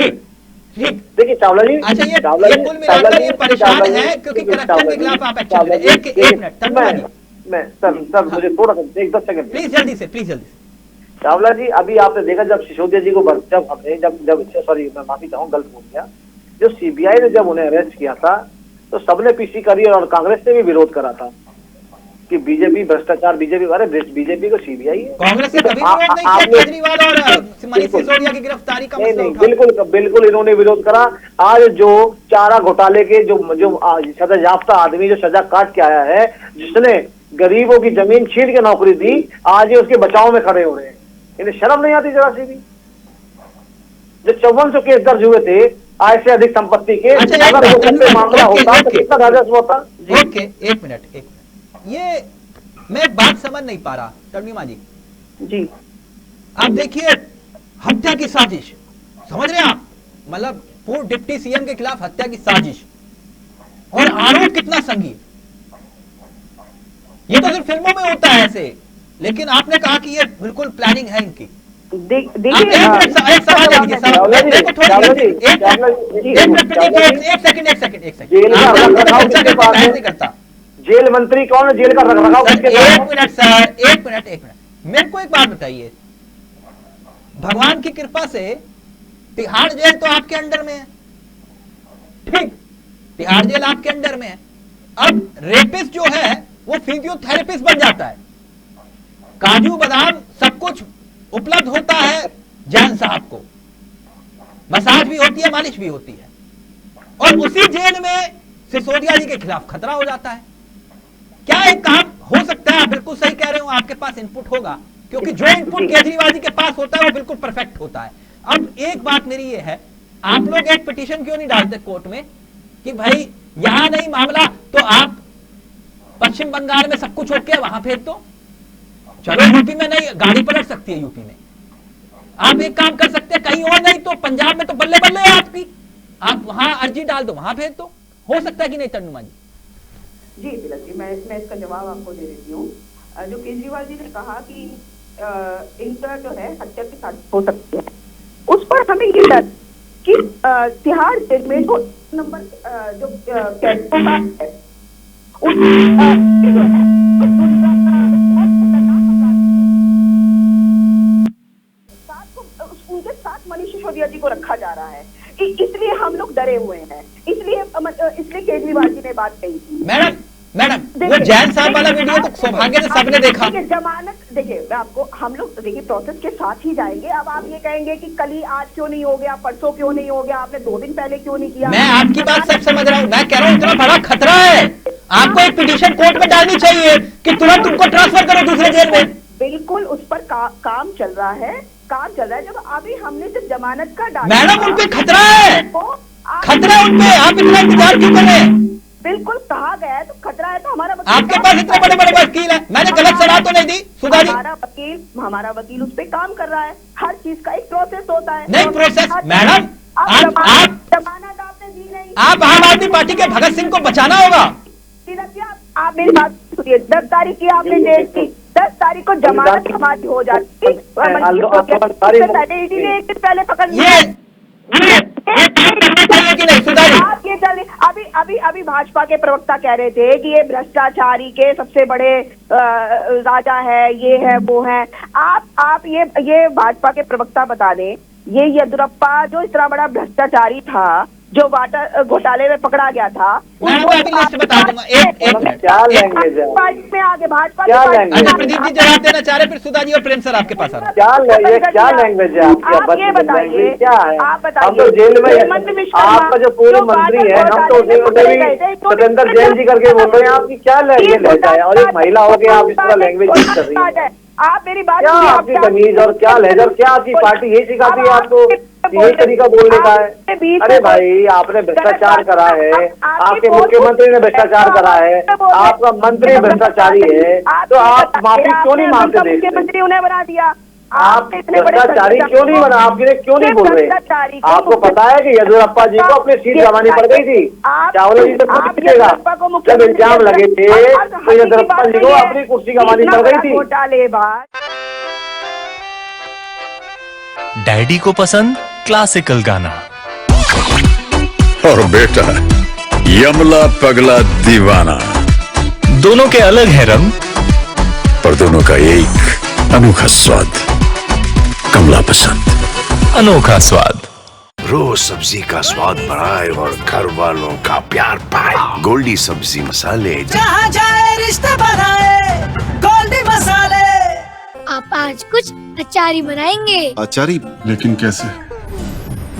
देखिए चावला जी, अच्छा ये कुल मिलाकर ये परेशान है क्योंकि करप्शन के खिलाफ आप एक्शन ले रहे हैं। एक मिनट मैं सर मुझे थोड़ा सा 10 सेकंड प्लीज, जल्दी से। चावला जी, अभी आपने देखा जब सिसोदिया जी को सॉरी मैं माफी चाहूँ, गलत बोल गया। जो CBI ने जब उन्हें अरेस्ट किया था तो सबने पीसी करी और कांग्रेस ने भी विरोध करा था कि बीजेपी भ्रष्टाचार, बीजेपी को CBI है। कांग्रेस ने कभी विरोध नहीं किया केजरीवाल और मनीष सिसोदिया की गिरफ्तारी का मसला उठा। बिल्कुल इन्होंने विरोध करा। आज जो चारा घोटाले के जो सजा याफ्ता आदमी जो सजा काट के आया है, जिसने गरीबों की जमीन छीन के नौकरी दी, आज ये उसके बचाव में खड़े हो रहे हैं। इन्हें शर्म नहीं आती जरा सी भी? जो 5400 केस दर्ज हुए थे आय से अधिक संपत्ति के, अगर वो सत्य मामला होता तो कितना राजस्व होता? एक मिनट ये मैं बात समझ नहीं पा रहा तर्णिमा जी। आप देखिए, हत्या की साजिश, समझ रहे हैं आप? मतलब पूर्व डिप्टी CM के खिलाफ हत्या की साजिश, और आरोप कितना संगीन। ये तो सिर्फ फिल्मों में होता है ऐसे, लेकिन आपने कहा कि ये बिल्कुल प्लानिंग है इनकी। देखिए एक सेकंड, जेल मंत्री कौन है? जेल का रखरखाव किसके पास है? एक मिनट सर, एक मिनट मेरे को एक बात बताइए। भगवान की कृपा से तिहाड़ जेल तो आपके अंडर में है, ठीक? तिहाड़ जेल आपके अंडर में है। अब रेपिस्ट जो है वो फिजियोथेरेपिस्ट बन जाता है, काजू बादाम सब कुछ उपलब्ध होता है जैन साहब को, मसाज भी होती है, मालिश भी होती है, और उसी जेल में सिसोदिया जी के खिलाफ खतरा हो जाता है। क्या एक काम हो सकता है? आप बिल्कुल सही कह रहे हो, आपके पास इनपुट होगा, क्योंकि जो इनपुट केजरीवाल जी के पास होता है वो बिल्कुल परफेक्ट होता है। अब एक बात मेरी ये है, आप लोग एक पिटीशन क्यों नहीं डालते कोर्ट में कि भाई यहां नहीं मामला तो आप पश्चिम बंगाल में सब कुछ होके वहां भेज दो? चलो यूपी में नहीं, गाड़ी पलट सकती है यूपी में। आप एक काम कर सकते हैं, कहीं और नहीं तो पंजाब में तो बल्ले बल्ले है आपकी, आप वहां अर्जी डाल दो, वहां भेज दो। हो सकता है कि नहीं तर्णिमा जी? जी तिलक जी, मैं इसका जवाब आपको दे देती हूँ। जो केजरीवाल जी ने कहा कि इनका जो है हत्या की साजिश हो सकती है, उस पर हमें ये डर कि तिहाड़ जेल में जो नंबर जो कैदियों का है उनके साथ मनीष सिसोदिया जी को रखा जा रहा है, इसलिए हम लोग डरे हुए हैं, इसलिए केजरीवाल जी ने बात कही थी। मैडम मैडम वो जैन साहब वाला वीडियो तो सौभाग्य से सबने देखा। जमानत देखिए, मैं आपको, हम लोग देखिए प्रोसेस के साथ ही जाएंगे। अब आप ये कहेंगे कि कल ही, आज क्यों नहीं हो गया, परसों क्यों नहीं हो गया, आपने 2 दिन पहले क्यों नहीं किया। मैं आपकी बात सब समझ रहा हूँ, मैं कह रहा हूँ इतना बड़ा खतरा है, आपको एक पिटीशन कोर्ट में डालनी चाहिए कि तुरंत उनको ट्रांसफर करो दूसरे जेल में। बिल्कुल उस पर काम चल रहा है, जब अभी हमने जब जमानत का डाला। मैडम उन पे खतरा है, खतरा है उन पे, आप इतना इंतजार क्यों कर रहे हैं? बिल्कुल कहा गया है तो खतरा है, तो हमारा आपके पास इतने बड़े बड़े वकील है, मैंने गलत सलाह तो नहीं दी सुधा जी? हमारा वकील उस पे काम कर रहा है, हर चीज का एक प्रोसेस होता है। नहीं प्रोसेस मैडम, जमानत आपने दी नहीं, आप आम आदमी पार्टी के भगत सिंह को बचाना होगा। आप मेरी बात सुनिए, 10 तारीख की आपने डेट की, 10 तारीख को जमानत हमारी हो जाती, पहले ईडी ने 1 दिन पहले पकड़ लिया। आप ये चल, अभी भाजपा के प्रवक्ता कह रहे थे कि ये भ्रष्टाचारी के सबसे बड़े राजा है, ये है वो है। आप ये भाजपा के प्रवक्ता बता दें, ये येदियुरप्पा जो इतना बड़ा भ्रष्टाचारी था, जो वाटर घोटाले में पकड़ा गया था, लिस्ट बता दूंगा। एक क्या लैंग्वेज है पार्टी में आगे भाजपा क्या लैंग्वेज? अच्छा प्रदीप जी जवाब देना चाह रहे, फिर सुधा जी और प्रेम सर आपके पास आ रहा। क्या लैंग्वेज है आपकी? आप ये बताइए, क्या है? आप हम तो जेल में, हेमंत विश्व शर्मा आपका जो पूर्व मंत्री है, हम तो उसी सत्येंद्र जैन जी करके बोल रहे हैं। आपकी क्या लैंग्वेज है? और एक महिला हो गया, आप इस तरह लैंग्वेज यूज कर रही है। आप मेरी बात क्या आपकी तमीज और क्या लहजा, क्या आपकी पार्टी यही सिखाती है आपको, यही तरीका बोलने का है? अरे भाई, आपने भ्रष्टाचार करा है, आपके मुख्यमंत्री ने भ्रष्टाचार करा है, आपका मंत्री भ्रष्टाचारी है, तो आप माफी क्यों नहीं मांगते? मुख्यमंत्री उन्हें बना दिया, आप भ्रष्टाचारी क्यों नहीं बना? आप क्यों नहीं बोल रहे? आपको पता है कि येदियुरप्पा जी को अपनी सीट गंवानी पड़ गई थी, चावला जी से कुछ मिलेगा। जब इल्जाम लगे थे तो येदियुरप्पा जी को अपनी कुर्सी गंवानी पड़ गई थी। डैडी को पसंद क्लासिकल गाना और बेटा यमला पगला दीवाना, दोनों के अलग है रंग, पर दोनों का एक अनोखा स्वाद। कमला पसंद, अनोखा स्वाद। रोज सब्जी का स्वाद बढ़ाए और घर वालों का प्यार पाए। गोल्डी सब्जी मसाले, जहाँ जाए रिश्ते बनाए, गोल्डी मसाले। आप आज कुछ अचारी बनाएंगे? अचारी? लेकिन कैसे?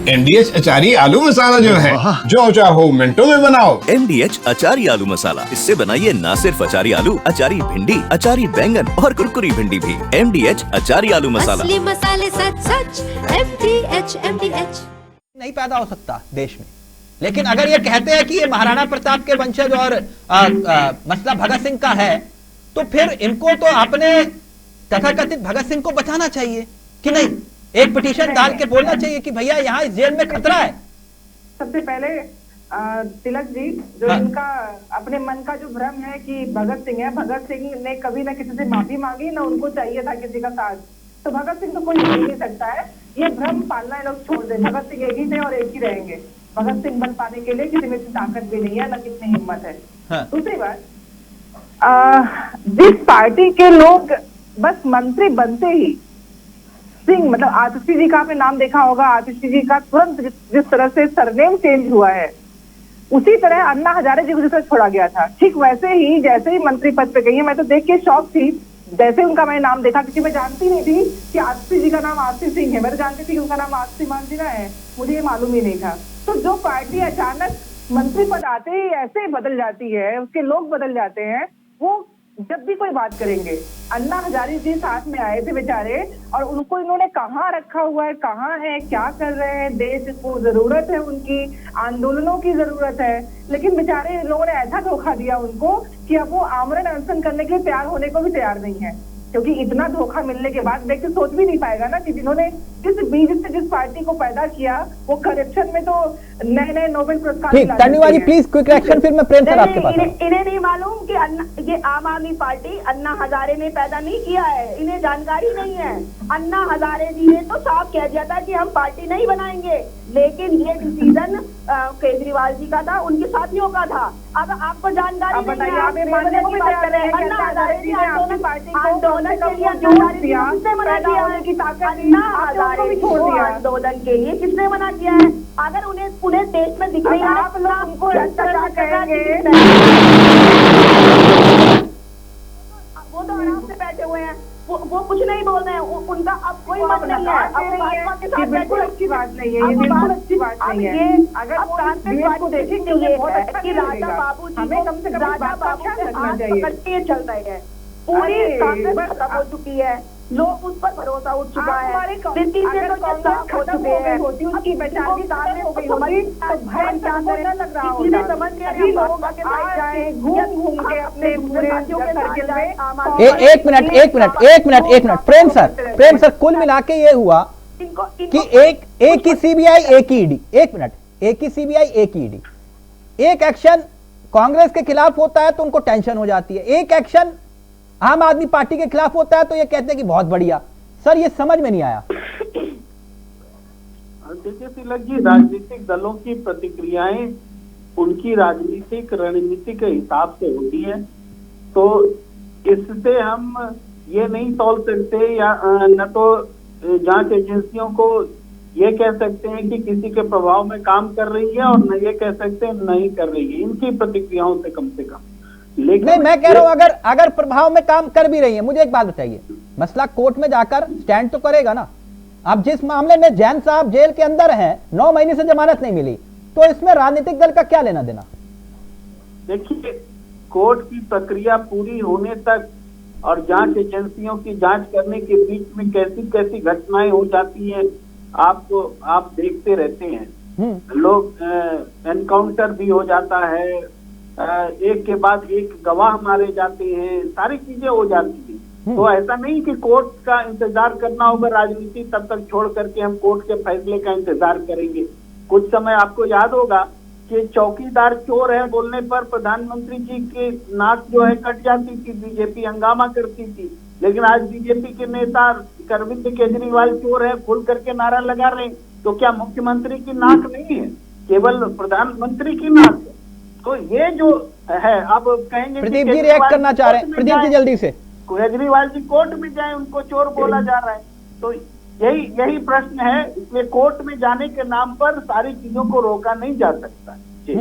MDH अचारी आलू मसाला जो है, जो चाहो मिनटों में बनाओ। MDH अचारी आलू मसाला, इससे बनाइए ना सिर्फ अचारी आलू, अचारी भिंडी, अचारी बैंगन और कुरकुरी भिंडी भी। MDH अचारी आलू मसाला, असली मसाले सच सच। MDH नहीं पैदा हो सकता देश में, लेकिन अगर ये कहते हैं कि ये महाराणा प्रताप के वंशज और मसला भगत सिंह का है, तो फिर इनको तो आपने तथाकथित भगत सिंह को बचाना चाहिए कि नहीं? एक पिटीशन डाल के बोलना चाहिए कि भैया यहाँ इस जेल में खतरा है। सबसे पहले तिलक जी, जो इनका अपने मन का जो भ्रम है कि भगत सिंह है, भगत सिंह ने कभी ना किसी से माफी मांगी, ना उनको चाहिए था किसी का साथ, तो भगत सिंह तो कोई ले नहीं सकता है। ये भ्रम पालना लोग छोड़ दे, भगत सिंह एक ही थे और एक ही रहेंगे। भगत सिंह बन पाने के लिए किसी में से ताकत भी नहीं है, ना कितनी हिम्मत है। दूसरी बात, जिस पार्टी के लोग बस मंत्री बनते ही सिंह, मतलब आतिशी जी का आपने नाम देखा होगा, आतिशी जी का तुरंत जिस तरह से सरनेम चेंज हुआ है, उसी तरह अन्ना हजारे जी को जिस तरह छोड़ा गया था, ठीक वैसे ही जैसे ही मंत्री पद पे गई है। मैं तो देख के शॉक थी जैसे उनका मैंने नाम देखा, क्योंकि मैं जानती नहीं थी कि आतिशी जी का नाम आतिशी सिंह है। मैं तो जानती थी कि उनका नाम आतिशी मांझीना है, मुझे ये मालूम ही नहीं था। तो जो पार्टी अचानक मंत्री पद आते ही ऐसे बदल जाती है, उसके लोग बदल जाते हैं, वो जब भी कोई बात करेंगे, अन्ना हजारे जी साथ में आए थे बेचारे, और उनको इन्होंने कहाँ रखा हुआ है, कहाँ है, क्या कर रहे हैं, देश को जरूरत है, उनकी आंदोलनों की जरूरत है, लेकिन बेचारे लोगों ने ऐसा धोखा दिया उनको कि अब वो आमरण अनशन करने के लिए तैयार होने को भी तैयार नहीं है। क्योंकि इतना धोखा मिलने के बाद व्यक्ति सोच भी नहीं पाएगा ना कि जिन्होंने जिस बीज से जिस पार्टी को पैदा किया, वो करप्शन में तो नए नए नोबेल पुरस्कार। धन्यवाद, प्लीज क्विक रिएक्शन, फिर मैं प्रेम सर आपके पास। इन्हें नहीं मालूम कि ये आम आदमी पार्टी अन्ना हजारे ने पैदा नहीं किया है, इन्हें जानकारी नहीं है। अन्ना हजारे जी ने तो साफ कह दिया था कि हम पार्टी नहीं बनाएंगे, लेकिन ये डिसीजन केजरीवाल जी का था, उनके साथियों का था। अब आपको जानकारी नहीं है, अन्ना हजारे जी ने अपनी पार्टी को आंदोलन के लिए किसने मना किया है? अन्ना हजारे जी को आंदोलन के लिए किसने मना किया है? अगर उन्हें देश में दिख रही है, आप लोग उनको भ्रष्टाचार करेंगे। वो कुछ नहीं बोल रहे हैं, उनका अब कोई मत नहीं है। अब भाजपा के साथ बिल्कुल अच्छी बात नहीं है, ये बिल्कुल अच्छी बात नहीं है। अगर अब कांग्रेस को देखेंगे ये है कि राजा बाबू जी हमें कम से कम राजा बाबू से रखना हाथ चाहिए। पकड़ के चल रहे हैं। पूरी कांग्रेस खत्म हो चुकी है, लोग उस पर भरोसा उठ चुका है। दिल्ली से तो कांग्रेस हो चुके हैं, उसकी बेचारी कांग्रेस हो गई होगी तो भय क्या लग रहा होगा। समझ सभी लोग आ जाए घूम के अपने पूरे सर्किल में। एक मिनट प्रेम सर कुल मिला के ये हुआ कि एक ही सीबीआई एक ही ईडी, एक मिनट, एक ही सीबीआई एक ही ईडी, एक एक्शन कांग्रेस के खिलाफ होता है तो उनको टेंशन हो जाती है, एक एक्शन आम आदमी पार्टी के खिलाफ होता है तो ये कहते हैं कि बहुत बढ़िया। सर ये समझ में नहीं आया। देखिए तिलक जी, राजनीतिक दलों की प्रतिक्रियाएं उनकी राजनीतिक रणनीति के हिसाब से होती है, तो इससे हम ये नहीं तौल सकते या न तो जांच एजेंसियों को ये कह सकते हैं कि किसी के प्रभाव में काम कर रही है और न ये कह सकते हैं नहीं कर रही है, इनकी प्रतिक्रियाओं से कम। लेकिन नहीं, मैं कह रहा हूं अगर प्रभाव में काम कर भी रही है, मुझे एक बात बताइए, मसला कोर्ट में जाकर स्टैंड तो करेगा ना। अब जिस मामले में जैन साहब जेल के अंदर हैं, 9 महीने से जमानत नहीं मिली, तो इसमें राजनीतिक दल का क्या लेना देना? देखिए, कोर्ट की प्रक्रिया पूरी होने तक और जांच एजेंसियों की जांच करने के बीच में कैसी कैसी घटनाएं हो जाती हैं आप देखते रहते हैं। लोग एनकाउंटर भी हो जाता है, एक के बाद एक गवाह मारे जाते हैं, सारी चीजें हो जाती हैं। तो ऐसा नहीं कि कोर्ट का इंतजार करना होगा, राजनीति तब तक छोड़ करके हम कोर्ट के फैसले का इंतजार करेंगे। कुछ समय आपको याद होगा कि चौकीदार चोर है बोलने पर प्रधानमंत्री जी की नाक जो है कट जाती थी, बीजेपी हंगामा करती थी। लेकिन आज बीजेपी के नेता अरविंद केजरीवाल चोर है खुल करके नारा लगा रहे हैं, तो क्या मुख्यमंत्री की नाक नहीं है, केवल प्रधानमंत्री की नाक है? तो ये जो है, अब कहेंगे प्रदीप जी रिएक्ट करना चाह रहे हैं, प्रदीप जी जल्दी से। केजरीवाल जी कोर्ट में जाए, उनको चोर बोला जा रहा है, तो यही प्रश्न है। इसलिए कोर्ट में जाने के नाम पर सारी चीजों को रोका नहीं जा सकता। जी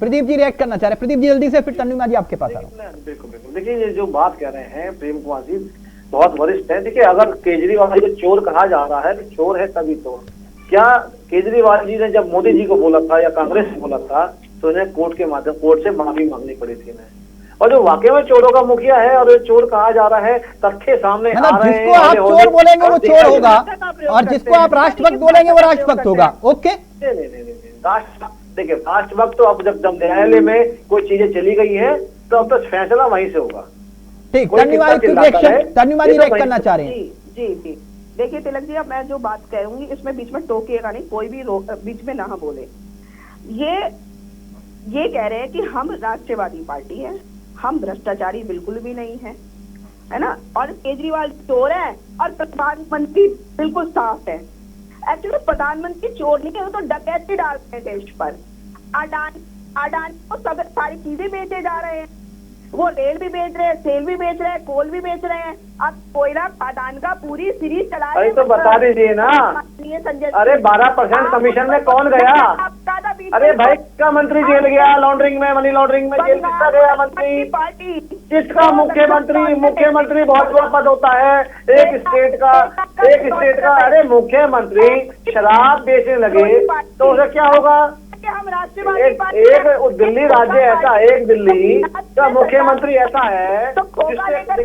प्रदीप जी रिएक्ट करना चाह रहे हैं, प्रदीप जी जल्दी से, फिर तन्नुमा जी आपके पास आ रहा हूं। बिल्कुल बिल्कुल, देखिए ये जो बात कह रहे हैं प्रेम कुमार जी बहुत वरिष्ठ है। देखिए, अगर केजरीवाल को चोर कहा जा रहा है तो चोर है तभी तो। क्या केजरीवाल जी ने जब मोदी जी को बोला था या कांग्रेस ने बोला था तो इन्हें कोर्ट से माफी मांगनी पड़ी थी इन्हें। और जो वाकई में चोरों का मुखिया है और चोर कहा जा रहा है, तथ्य सामने आ रहे हैं। जिसको आप चोर बोलेंगे वो चोर होगा और जिसको आप राष्ट्रभक्त बोलेंगे वो राष्ट्रभक्त होगा। ओके, देखिए राष्ट्रभक्त तो अब जब न्यायालय में कोई चीजें चली गई है तो अब तो फैसला वहीं से होगा। ठीक, तन्नुमा जी रिएक्ट करना चाह रहे हैं। जी देखिए तिलक जी, अब मैं जो बात कहूंगी इसमें बीच में टोकिएगा नहीं, कोई भी बीच में ना बोले। ये कह रहे हैं कि हम राष्ट्रवादी पार्टी है, हम भ्रष्टाचारी बिल्कुल भी नहीं है, है ना, और केजरीवाल चोर है और प्रधानमंत्री बिल्कुल साफ है। एक्चुअली प्रधानमंत्री चोर नहीं है, वो तो डकैती डाल रहे हैं देश पर। अडानी को सब सारी चीजें बेचे जा रहे हैं, वो रेल भी बेच रहे हैं, सेल भी बेच रहे हैं, कोल भी बेच रहे हैं। अब कोयला खदान का पूरी सीरीज चला रहे हैं। तो बता दीजिए ना, अरे 12% कमीशन में कौन गया? अरे भाई का मंत्री जेल गया लॉन्ड्रिंग में, मनी लॉन्ड्रिंग में जेल किसका गया मंत्री? किसका? मुख्यमंत्री बहुत बड़ा पद होता है एक स्टेट का। अरे मुख्यमंत्री शराब बेचने लगे तो उसे क्या होगा? हम राष्ट्रवादी एक दिल्ली राज्य ऐसा, एक दिल्ली का मुख्यमंत्री ऐसा है तो मुख्यमंत्री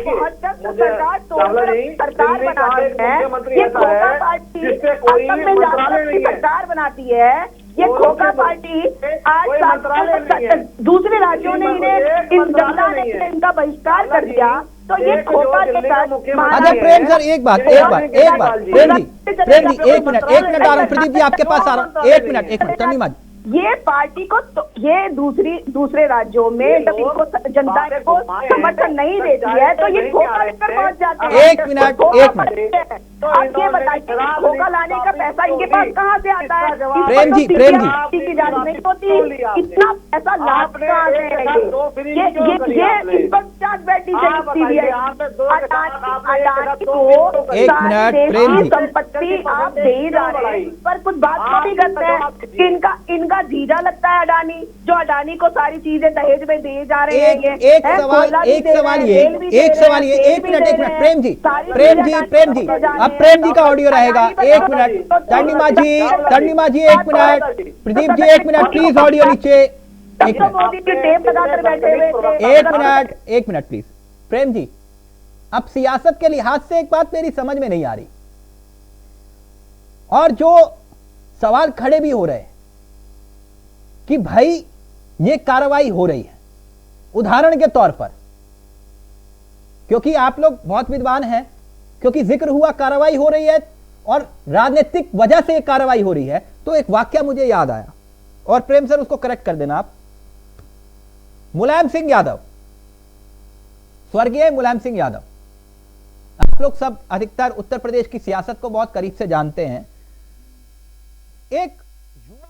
ऐसा है जिससे कोई मंत्रालय नहीं है। सरकार बनाती है ये खोखा पार्टी। आज दूसरे राज्यों ने इन्हें इनका बहिष्कार कर दिया, तो ये खोखा के साथ। अच्छा प्रेम सर, एक बात प्रेम जी एक मिनट आ रहा हूँ, प्रदीप जी आपके पास आ रहा हूँ, एक मिनट तन्नुमा जी। ये पार्टी को तो ये दूसरे राज्यों में जब इनको जनता को समर्थन नहीं देती है तो ये खोखा लेकर पहुंच जाते हैं। एक मिनट आप ये बताइए खोखा लाने का पैसा इनके पास कहाँ से आता है? प्रेम जी की जांच नहीं होती, इतना पैसा लाभ कहाँ से आएंगे? ये इनपर चार्ज बैठी चाहिए सीबीआई। अडानी को एक मिनट प्रेम जी, गारंटी आप दे ही जा रहे हैं, पर कुछ बात नहीं करते हैं कि इनका जीजा लगता है अडानी, जो अडानी को सारी चीजें दहेज में दे जा रहे हैं। एक सवाल ये एक मिनट प्रेम जी अब प्रेम जी का ऑडियो रहेगा। एक मिनट तर्णिमा जी एक मिनट, प्रदीप जी एक मिनट प्लीज, ऑडियो नीचे। एक मिनट प्लीज। प्रेम जी, अब सियासत के लिहाज से एक बात मेरी समझ में नहीं आ रही, और जो सवाल खड़े भी हो रहे हैं कि भाई ये कार्रवाई हो रही है उदाहरण के तौर पर, क्योंकि आप लोग बहुत विद्वान हैं, क्योंकि जिक्र हुआ कार्रवाई हो रही है और राजनीतिक वजह से ये कार्रवाई हो रही है, तो एक वाक्य मुझे याद आया, और प्रेम सर उसको करेक्ट कर देना आप। मुलायम सिंह यादव, स्वर्गीय मुलायम सिंह यादव, आप लोग सब अधिकतर उत्तर प्रदेश की सियासत को बहुत करीब से जानते हैं। एक युवा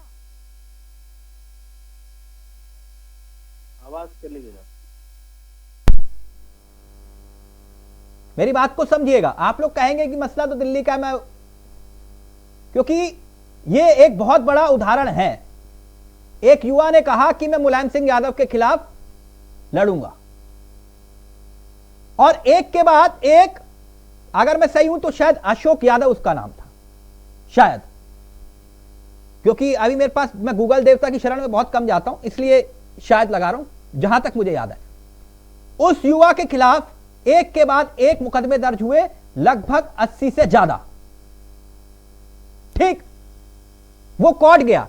आवाज चली गई, मेरी बात को समझिएगा। आप लोग कहेंगे कि मसला तो दिल्ली का, मैं क्योंकि ये एक बहुत बड़ा उदाहरण है। एक युवा ने कहा कि मैं मुलायम सिंह यादव के खिलाफ लड़ूंगा, और एक के बाद एक, अगर मैं सही हूं तो शायद अशोक यादव उसका नाम था, शायद, क्योंकि अभी मेरे पास, मैं गूगल देवता की शरण में बहुत कम जाता हूं, इसलिए शायद लगा रहा हूं, जहां तक मुझे याद है। उस युवा के खिलाफ एक के बाद एक मुकदमे दर्ज हुए, लगभग 80 से ज्यादा। ठीक, वो कोर्ट गया,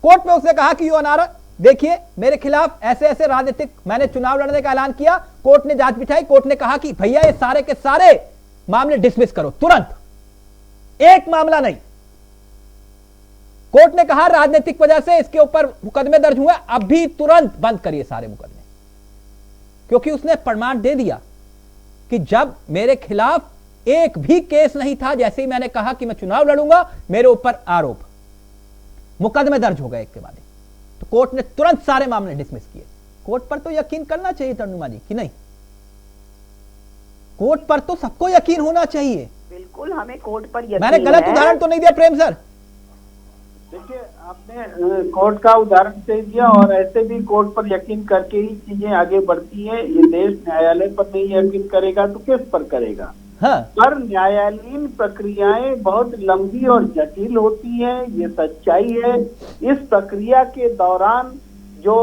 कोर्ट में उसने कहा कि यू ऑनर, देखिए मेरे खिलाफ ऐसे ऐसे राजनीतिक, मैंने चुनाव लड़ने का ऐलान किया, कोर्ट ने जांच बिठाई, कोर्ट ने कहा कि भैया ये सारे के सारे मामले डिसमिस करो तुरंत, एक मामला नहीं। कोर्ट ने कहा राजनीतिक वजह से इसके ऊपर मुकदमे दर्ज हुए, अभी तुरंत बंद करिए सारे मुकदमे, क्योंकि उसने प्रमाण दे दिया कि जब मेरे खिलाफ एक भी केस नहीं था, जैसे ही मैंने कहा कि मैं चुनाव लड़ूंगा, मेरे ऊपर आरोप, मुकदमे दर्ज हो गए एक के बाद एक, तो कोर्ट ने तुरंत सारे मामले डिसमिस किए। कोर्ट पर तो यकीन करना चाहिए तर्णिमा जी, कि नहीं? कोर्ट पर तो सबको यकीन होना चाहिए। बिल्कुल, हमें कोर्ट पर यकीन। मैंने गलत उदाहरण तो नहीं दिया प्रेम सर? देखिए, आपने कोर्ट का उदाहरण दे दिया, और ऐसे भी कोर्ट पर यकीन करके ही चीजें आगे बढ़ती हैं। ये देश न्यायालय पर नहीं यकीन करेगा तो किस पर करेगा? हाँ। पर न्यायालयीन प्रक्रियाएं बहुत लंबी और जटिल होती हैं, ये सच्चाई है। इस प्रक्रिया के दौरान जो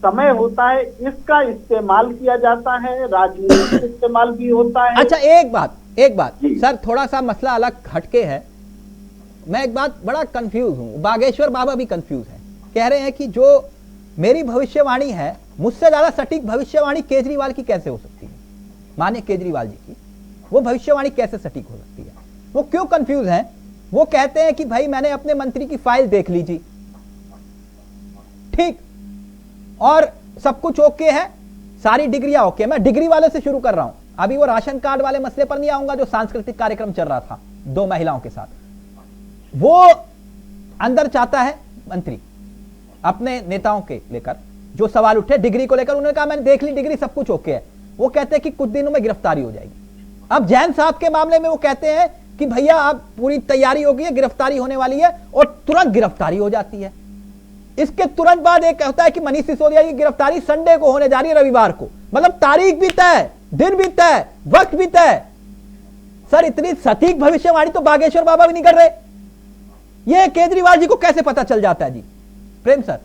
समय होता है, इसका इस्तेमाल किया जाता है, राजनीतिक इस्तेमाल भी होता है। अच्छा, एक बात सर, थोड़ा सा मसला अलग हटके है। मैं एक बात बड़ा कंफ्यूज हूं, बागेश्वर बाबा भी कंफ्यूज है, कह रहे हैं कि जो मेरी भविष्यवाणी है, मुझसे ज्यादा सटीक भविष्यवाणी केजरीवाल की कैसे हो सकती है? माननीय केजरीवाल जी की वो भविष्यवाणी कैसे सटीक हो सकती है? वो क्यों कंफ्यूज हैं? वो कहते हैं कि भाई मैंने अपने मंत्री की फाइल देख ली जी, ठीक, और सब कुछ ओके है, सारी डिग्रियां ओके। मैं डिग्री वाले से शुरू कर रहा हूं, अभी वो राशन कार्ड वाले मसले पर नहीं आऊंगा, जो सांस्कृतिक कार्यक्रम चल रहा था 2 महिलाओं के साथ। वो अंदर चाहता है मंत्री अपने नेताओं के लेकर, जो सवाल उठे डिग्री को लेकर, उन्होंने कहा मैंने देख ली डिग्री, सब कुछ ओके है। वो कहते हैं कि कुछ दिनों में गिरफ्तारी हो जाएगी। अब जैन साहब के मामले में वो कहते हैं कि भैया अब पूरी तैयारी हो गई है, गिरफ्तारी होने वाली है, और तुरंत गिरफ्तारी हो जाती है। इसके तुरंत बाद एक होता है कि मनीष सिसोदिया की गिरफ्तारी संडे को होने जा रही है, रविवार को, मतलब तारीख भी तय, दिन भी तय, वक्त भी तय। सर, इतनी सटीक भविष्यवाणी तो बागेश्वर बाबा भी नहीं कर रहे। ये केजरीवाल जी को कैसे पता चल जाता है जी? प्रेम सर,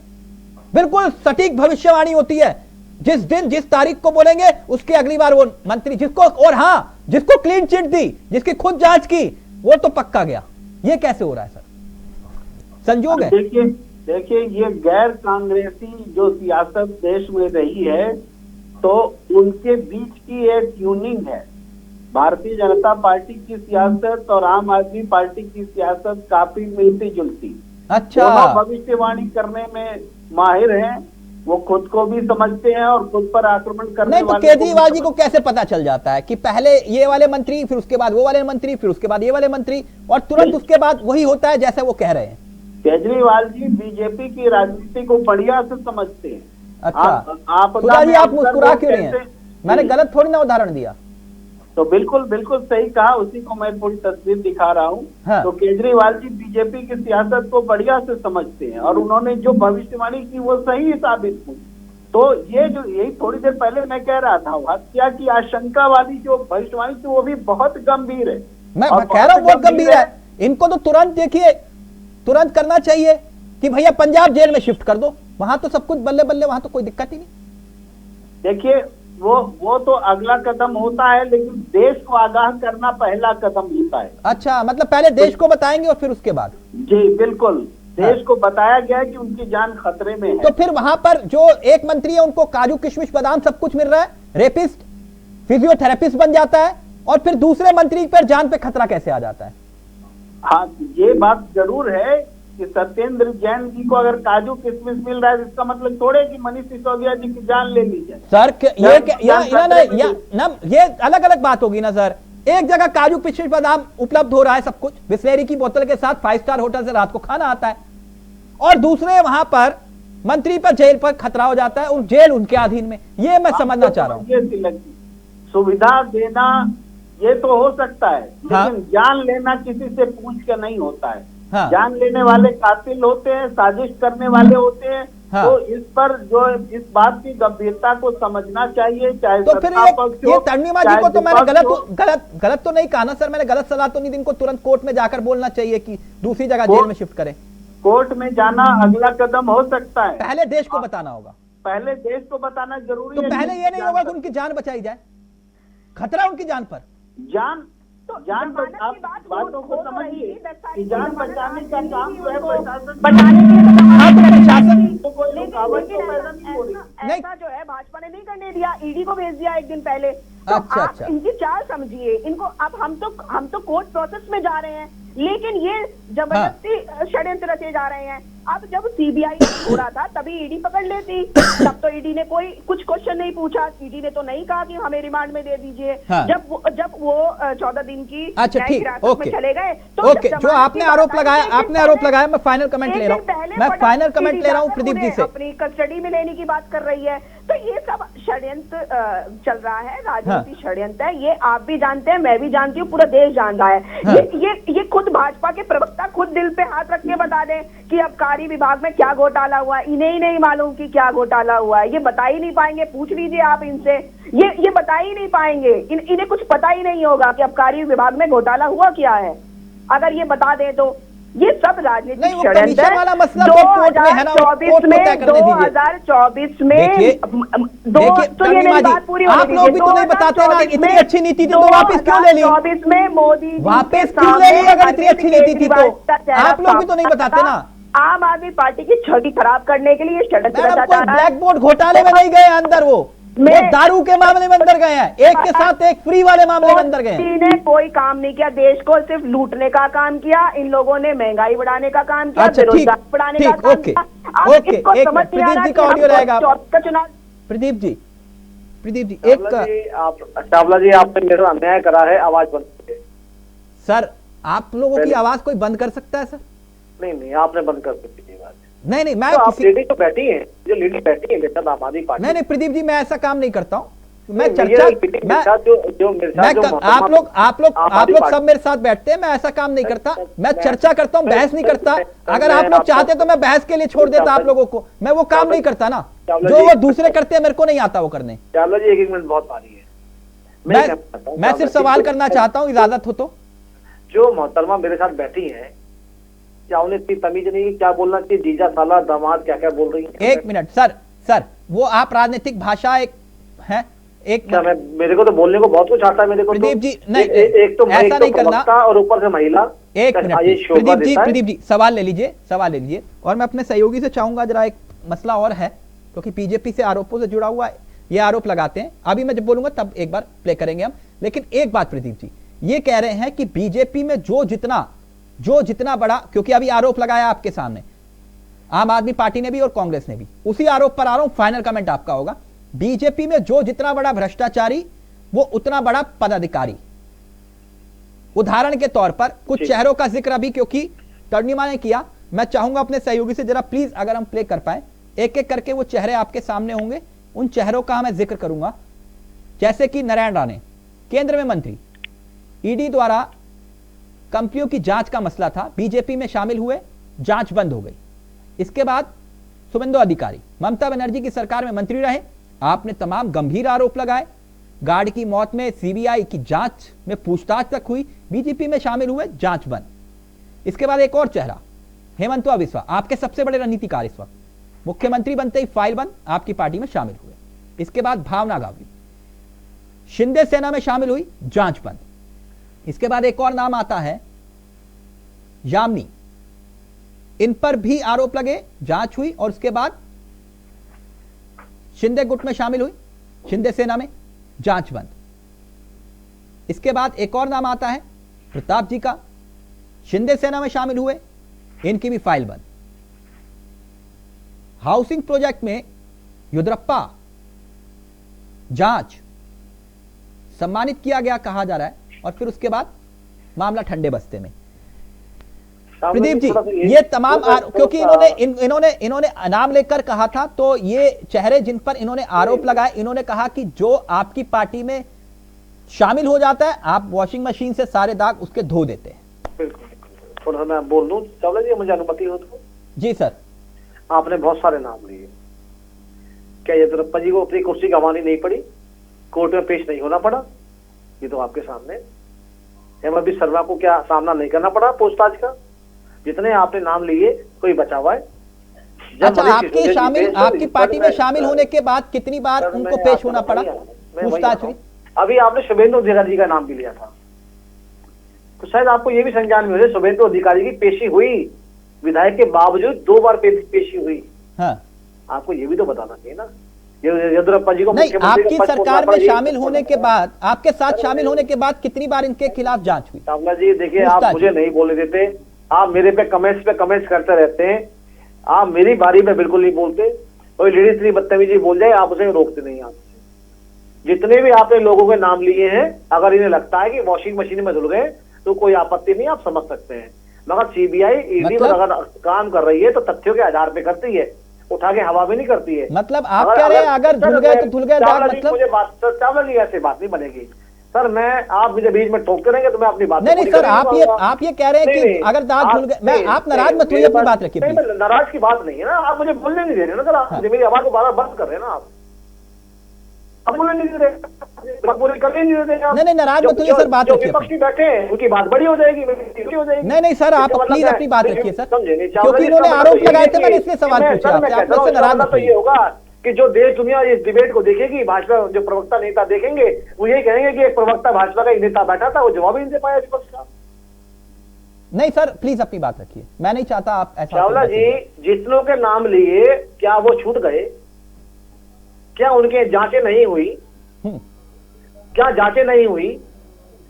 बिल्कुल सटीक भविष्यवाणी होती है, जिस दिन जिस तारीख को बोलेंगे उसके अगली बार वो मंत्री, जिसको, और हां, जिसको क्लीन चिट दी, जिसकी खुद जांच की, वो तो पक्का गया। ये कैसे हो रहा है सर? संजोग है। देखिए, ये गैर कांग्रेसी जो सियासत देश में रही है, तो उनके बीच की एक ट्यूनिंग है। भारतीय जनता पार्टी की सियासत और आम आदमी पार्टी की सियासत काफी मिलती जुलती। अच्छा, भविष्यवाणी करने में माहिर हैं, वो खुद को भी समझते हैं और खुद पर आक्रमण करने नहीं, तो केजरीवाल जी को कैसे पता चल जाता है कि पहले ये वाले मंत्री, फिर उसके बाद वो वाले मंत्री, फिर उसके बाद ये वाले मंत्री, और तुरंत उसके बाद वही होता है जैसे वो कह रहे हैं? केजरीवाल जी बीजेपी की राजनीति को बढ़िया से समझते हैं। अच्छा, आप मुस्कुरा क्यों रहे हैं? मैंने गलत थोड़ी ना उदाहरण दिया। तो बिल्कुल बिल्कुल सही कहा, उसी को मैं पूरी तस्वीर दिखा रहा हूँ। हाँ। तो केजरीवाल जी बीजेपी की सियासत को बढ़िया से समझते हैं और उन्होंने जो भविष्यवाणी की वो सही साबित हुई। तो ये जो यही थोड़ी देर पहले मैं कह रहा था, हत्या की आशंका वाली जो भविष्यवाणी थी वो भी बहुत गंभीर है। मैं कह रहा हूँ बहुत गंभीर है। इनको तो तुरंत देखिए, तुरंत करना चाहिए कि भैया पंजाब जेल में शिफ्ट कर दो, वहां तो सब कुछ बल्ले बल्ले, वहां तो कोई दिक्कत ही नहीं। देखिए वो तो अगला कदम होता है, लेकिन देश को आगाह करना पहला कदम होता है। अच्छा, मतलब पहले देश को बताएंगे और फिर उसके बाद? जी बिल्कुल, देश को बताया गया है कि उनकी जान खतरे में है। तो फिर वहां पर जो एक मंत्री है उनको काजू किशमिश बादाम सब कुछ मिल रहा है, रेपिस्ट फिजियोथेरेपिस्ट बन जाता है, और फिर दूसरे मंत्री पर जान पे खतरा कैसे आ जाता है? हाँ, ये बात जरूर है कि सत्येंद्र जैन जी को अगर काजू किशमिश मिल रहा है, इसका मतलब थोड़े कि मनीष सिसोदिया जी की जान ले ली जाए। सर ये अलग अलग बात होगी ना सर। एक जगह काजू किशमिश बादाम उपलब्ध हो रहा है सब कुछ, बिस्लेरी की बोतल के साथ 5 स्टार होटल से रात को खाना आता है, और दूसरे वहां पर मंत्री पर जेल पर खतरा हो जाता है और जेल उनके अधीन में। ये मैं समझना चाह रहा हूँ। सुविधा देना ये तो हो सकता है, लेकिन जान लेना किसी से पूछ के नहीं होता है। हाँ। जान लेने वाले कातिल होते हैं, साजिश करने वाले होते हैं। हाँ। तो इस पर जो इस बात की गंभीरता को समझना चाहिए, चाहे तो फिर ये तरणीमा जी को तो मैंने गलत तो नहीं कहा ना सर, मैंने गलत सलाह तो नहीं दी, इनको तुरंत कोर्ट में जाकर बोलना चाहिए कि दूसरी जगह जेल में शिफ्ट करें। कोर्ट में जाना अगला कदम हो सकता है, पहले देश को बताना होगा। पहले देश को बताना जरूरी है। तो पहले ये नहीं होगा कि उनकी जान बचाई जाए, खतरा उनकी जान पर। जान आप बातों को समझिए कि जान बचाने का काम जो है प्रशासन ऐसा जो है भाजपा ने नहीं करने दिया, ईडी को भेज दिया एक दिन पहले। तो आप इनकी चाल समझिए, इनको अब हम तो कोर्ट प्रोसेस में जा रहे हैं, लेकिन ये जबरदस्ती षड्यंत्र रचे जा रहे हैं। अब जब सीबीआई हो रहा था तभी ईडी पकड़ लेती, तब तो ईडी ने कोई कुछ क्वेश्चन नहीं पूछा, ईडी ने तो नहीं कहा कि हमें रिमांड में दे दीजिए। हाँ। जब वो 14 दिन की हिरासत में चले गए तो जो आपने आरोप लगाया, मैं फाइनल कमेंट ले रहा हूँ प्रदीप जी से। अपनी कस्टडी में लेने की बात कर रही है, तो ये सब षड्यंत्र चल रहा है, राजनीतिक षड्यंत्र है। ये आप भी जानते हैं, मैं भी जानती हूँ, पूरा देश जान रहा है। ये खुद भाजपा के प्रवक्ता खुद दिल पे हाथ रख के बता दें कि आबकारी विभाग में क्या घोटाला हुआ है, इन्हें ही नहीं मालूम कि क्या घोटाला हुआ है। ये बता ही नहीं पाएंगे, पूछ लीजिए आप इनसे, ये बता ही नहीं पाएंगे। इन्हें कुछ पता ही नहीं होगा कि आबकारी विभाग में घोटाला हुआ क्या है। अगर ये बता दें तो ये सब राजनीतिक षड्यंत्र है। 2024 में आप लोग भी तो नहीं बताते ना, इतनी अच्छी नीति थी तो वापस क्यों ले ली? 2024 में मोदी वापस क्यों ले ली? अगर इतनी अच्छी नीति थी तो आप लोग भी तो नहीं बताते ना। आम आदमी पार्टी की छवि खराब करने के लिए षड्यंत्र रचा जा रहा है। ब्लैक बोर्ड घोटाले में नहीं गए अंदर, वो दारू के मामले में अंदर गए हैं, एक के साथ एक फ्री वाले मामले में अंदर गए हैं। ने कोई काम नहीं किया, देश को सिर्फ लूटने का काम किया। इन लोगों ने महंगाई बढ़ाने का काम किया, बेरोजगारी बढ़ाने का काम किया। प्रदीप जी का ऑडियो रहेगा। प्रदीप जी एक चावला जी आपने मेरा अन्याय करा है, आवाज बंद करिए। सर आप लोगों की आवाज कोई बंद कर सकता है? सर नहीं, आपने बंद कर दी बात। नहीं मैं आप लेडी तो बैठी हैं, जो लेडी बैठी है बेटा आम आदमी पार्टी। नहीं प्रदीप जी, मैं ऐसा काम नहीं करता हूँ। मैं आप लोग सब मेरे साथ बैठते हैं, मैं ऐसा काम नहीं करता। मैं चर्चा करता हूँ, बहस नहीं करता। अगर आप लोग चाहते तो मैं बहस के लिए छोड़ देता आप लोगों को, मैं वो काम नहीं करता ना जो वो दूसरे करते हैं, मेरे को नहीं आता वो करने। चलो जी, एक मिनट बहुत पारी है। मैं सिर्फ सवाल करना चाहता हूँ, इजाजत हो तो। जो मोहतरमा मेरे साथ बैठी है, क्या उन्हें इतनी तमीज नहीं, क्या बोलना चाहिए, जीजा साला दामाद क्या क्या बोल रही है? एक मिनट सर वो आप राजनीतिक भाषा है एक क्या मेरे को तो बोलने को बहुत कुछ आता है मेरे को। प्रदीप जी नहीं, एक तो ऐसा नहीं करना, और ऊपर से महिला। एक मिनट प्रदीप जी सवाल ले लीजिए। और मैं अपने सहयोगी से चाहूंगा, जरा एक मसला और है, क्योंकि बीजेपी से आरोपों से जुड़ा हुआ ये आरोप लगाते हैं। अभी मैं जब बोलूंगा तब एक बार प्ले करेंगे हम। लेकिन एक बात प्रदीप जी, ये कह रहे हैं कि बीजेपी में जो जितना बड़ा, क्योंकि अभी आरोप लगाया आपके सामने आम आदमी पार्टी ने भी और कांग्रेस ने भी, उसी आरोप पर आ रहा हूं, फाइनल कमेंट आपका होगा। बीजेपी में जो जितना बड़ा भ्रष्टाचारी वो उतना बड़ा पदाधिकारी। उदाहरण के तौर पर कुछ चेहरों का जिक्र अभी क्योंकि तरणीमा ने किया, मैं चाहूंगा अपने सहयोगी से जरा प्लीज अगर हम प्ले कर पाए, एक एक करके वो चेहरे आपके सामने होंगे, उन चेहरों का मैं जिक्र करूंगा। जैसे कि नारायण राणे, केंद्र में मंत्री, ईडी द्वारा कंपनियों की जांच का मसला था, बीजेपी में शामिल हुए, जांच बंद हो गई। इसके बाद शुभेंदु अधिकारी ममता बनर्जी की सरकार में मंत्री रहे, आपने तमाम गंभीर आरोप लगाए, गार्ड की मौत में सीबीआई की जांच में पूछताछ तक हुई, बीजेपी में शामिल हुए, जांच बंद। इसके बाद एक और चेहरा हेमंत बिस्वा, आपके सबसे बड़े रणनीतिकार, इस वक्त मुख्यमंत्री बनते ही फाइल बंद, आपकी पार्टी में शामिल हुए। इसके बाद भावना गावरी शिंदे सेना में शामिल हुई, जांच बंद। इसके बाद एक और नाम आता है यामिनी, इन पर भी आरोप लगे, जांच हुई और उसके बाद शिंदे गुट में शामिल हुई, शिंदे सेना में, जांच बंद। इसके बाद एक और नाम आता है प्रताप जी का, शिंदे सेना में शामिल हुए, इनकी भी फाइल बंद। हाउसिंग प्रोजेक्ट में युद्रप्पा, जांच, सम्मानित किया गया कहा जा रहा है, और फिर उसके बाद मामला ठंडे बस्ते में। प्रदीप जी, ये तमाम क्योंकि इन्होंने नाम लेकर कहा था, तो ये चेहरे जिन पर इन्होंने आरोप लगाए, इन्होंने कहा कि जो आपकी पार्टी में शामिल हो जाता है, आप वॉशिंग मशीन से सारे दाग उसके धो देते हैं। बिल्कुल, मैं बोल दूं चावला जी, मुझे अनुमति हो तो? जी सर। आपने बहुत सारे नाम लिए, क्या येदियुरप्पा जी को अपनी कुर्सी गंवानी नहीं पड़ी, कोर्ट में पेश नहीं होना पड़ा? ये तो आपके सामने। हेमंत बिस्वा शर्मा को क्या सामना नहीं करना पड़ा पूछताछ का? जितने आपने नाम लिए, कोई बचा हुआ है? अच्छा, आपकी पार्टी में शामिल होने के बाद कितनी बार उनको पेश होना पड़ा, पूछताछ हुई? अभी आपने शुभेंदु अधिकारी जी का नाम भी लिया था, तो शायद आपको ये भी संज्ञान में हो, शुभेंदु अधिकारी की पेशी हुई, विधायक के बावजूद 2 बार पेशी हुई। हाँ। आपको ये भी तो बताना चाहिए ना। येदियुरप्पा जी को नहीं, आपकी सरकार में शामिल होने के बाद, आपके साथ शामिल होने के बाद कितनी बार इनके खिलाफ जांच हुई? चावला जी देखिए, आप मुझे नहीं बोलने देते, आप मेरे पे कमेंट्स करते रहते हैं, आप मेरी बारी में बिल्कुल नहीं बोलते। कोई लेडीज इतनी बदतमीजी बोल जाए, आप उसे रोकते नहीं। आप जितने भी आपने लोगों के नाम लिए हैं, अगर इन्हें लगता है कि वॉशिंग मशीन में धुल गए तो कोई आपत्ति नहीं, आप समझ सकते हैं। मगर सीबीआई ईडी अगर काम कर रही है तो तथ्यों के आधार पे करती है, उठा के हवा में नहीं करती है। मतलब आप कह रहे हैं अगर धुल गए तो धुल गए, मतलब मुझे बात चावला जी ऐसे बात नहीं बनेगी सर। मैं आप मुझे बीच में टोकते रहेंगे तो मैं अपनी बात नहीं सर, आप ये कह रहे हैं कि अगर दांत धुल गए, मैं आप नाराज मत होइए, अपनी बात रखिए। नाराज की बात नहीं है ना, आप मुझे बोलने नहीं दे रहे ना सर, आप मेरी आवाज को बार बंद कर रहे हैं ना, आप बोलने नहीं दे रहे, नहीं नाराज मत होइए सर, बात रखिए। विपक्षी बैठे हैं, उनकी बात बड़ी हो जाएगी, मेरी हो जाएगी। नहीं सर, आप प्लीज अपनी बात रखिए सर, क्योंकि इन्होंने आरोप लगाए थे, मैंने इसलिए सवाल पूछा आपसे, आप मुझसे नाराज मत होइए। ये होगा कि जो देश दुनिया इस डिबेट को देखेगी, भाजपा जो प्रवक्ता नेता देखेंगे, वो यही कहेंगे कि एक प्रवक्ता भाजपा का एक नेता बैठा था, वो जवाब ही नहीं दे पाया विपक्ष का। नहीं सर, प्लीज अपनी बात रखिए, मैं नहीं चाहता आप ऐसा। चावला जी, जितनों के नाम लिए, क्या वो छूट गए? क्या उनके जांचें नहीं हुई? क्या जांचें नहीं हुई?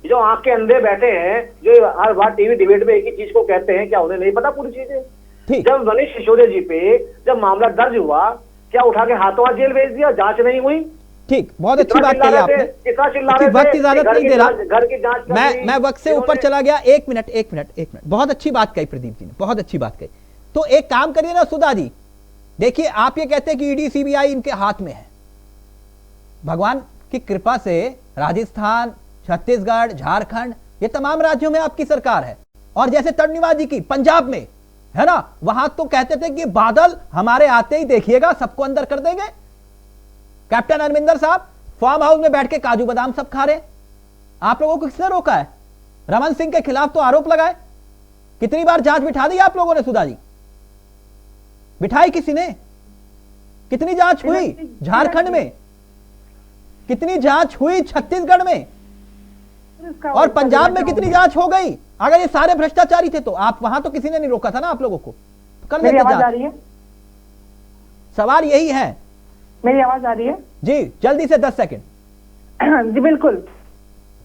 जो आंख के अंधे बैठे हैं, जो हर बार टीवी डिबेट में एक ही चीज को कहते हैं, क्या उन्हें नहीं पता पूरी चीजें? जब मनीष सिसोदिया जी पे जब मामला दर्ज हुआ, क्या उठा के हाथों हाथ जेल भेज दिया? जांच नहीं हुई? ठीक, बहुत अच्छी बात कही आपने। वक्त इजाजत नहीं दे रहा, घर की जांच मैं वक्त से ऊपर चला गया। एक मिनट, बहुत अच्छी बात कही प्रदीप जी ने, बहुत अच्छी बात कही। तो एक काम करिए ना सुधा जी, देखिए आप ये कहते हैं कि ईडी सीबीआई इनके हाथ में है, भगवान की कृपा से राजस्थान, छत्तीसगढ़, झारखंड, ये तमाम राज्यों में आपकी सरकार है, और जैसे तड़नीवाल जी की पंजाब में है ना, वहां तो कहते थे कि बादल हमारे आते ही देखिएगा सबको अंदर कर देंगे। कैप्टन अमरिंदर साहब फार्म हाउस में बैठ के काजू बादाम सब खा रहे, आप लोगों को किसने रोका है? रमन सिंह के खिलाफ तो आरोप लगाए, कितनी बार जांच बिठा दी आप लोगों ने? सुधा जी, बिठाई किसी ने? कितनी जांच हुई झारखंड में, कितनी जांच हुई छत्तीसगढ़ में, और पंजाब में कितनी जांच हो गई? अगर ये सारे भ्रष्टाचारी थे तो आप वहां तो किसी ने नहीं रोका था ना आप लोगों को, कर लेते जांच। सवाल यही है। मेरी आवाज आ रही है जी? जल्दी से 10 सेकंड। जी बिल्कुल,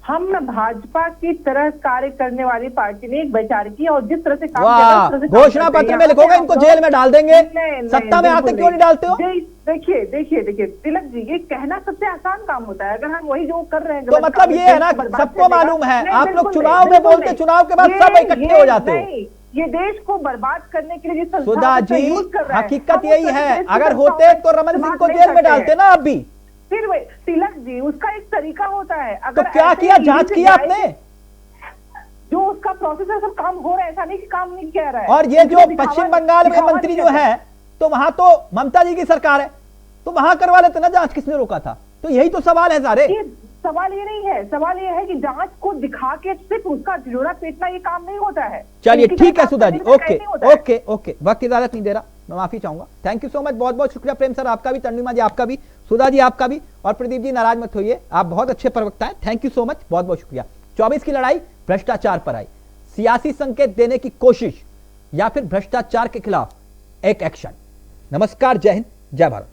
हम भाजपा की तरह कार्य करने वाली पार्टी ने एक वैचारिकी और जिस तरह से काम किया, घोषणा पत्र में लिखोगे इनको जेल में डाल देंगे, सत्ता में आते क्यों नहीं डालते हो? देखिए तिलक जी, ये कहना सबसे आसान काम होता है, अगर हम वही जो कर रहे हैं तो मतलब ये है ना, सबको मालूम है, आप लोग चुनाव में बोलते, चुनाव के बाद सब इकट्ठे हो जाते हो। ये देश को बर्बाद करने के लिए जिस सुधा जी, हकीकत यही है, अगर होते तो रमन सिंह को जेल में डालते ना आप भी, फिर तिलक जी, उसका एक तरीका होता है। तो अगर क्या ऐसे किया, ईडी जांच से किया जाए- आपने? जो उसका प्रोसेस है सब काम हो रहा है, ऐसा नहीं कि काम नहीं किया रहा है। और ये जो उसमें दिखावा- पश्चिम बंगाल में दिखावा मंत्री नहीं जो करते। है, तो वहां तो ममता जी की सरकार है, तो वहां करवा लेते ना जांच, किसने रोका था? तो यही तो सवाल है सारे। सवाल ये नहीं है, सवाल ये है कि जांच को दिखा के सिर्फ उसका जोड़ा पीटना ये काम नहीं होता है। चलिए उनकी ठीक है तरफ सुधा जी, से ओके नहीं होता है। ओके ओके, वक्त इजाजत नहीं दे रहा, मैं माफी चाहूंगा। थैंक यू सो मच, बहुत बहुत शुक्रिया प्रेम सर आपका भी, तन्विमा जी आपका भी, सुधा जी आपका भी, और प्रदीप जी नाराज मत होइए, आप बहुत अच्छे प्रवक्ता हैं। थैंक यू सो मच, बहुत बहुत शुक्रिया। 24 की लड़ाई भ्रष्टाचार पर आई, सियासी संकेत देने की कोशिश या फिर भ्रष्टाचार के खिलाफ एक एक्शन। नमस्कार, जय हिंद, जय भारत।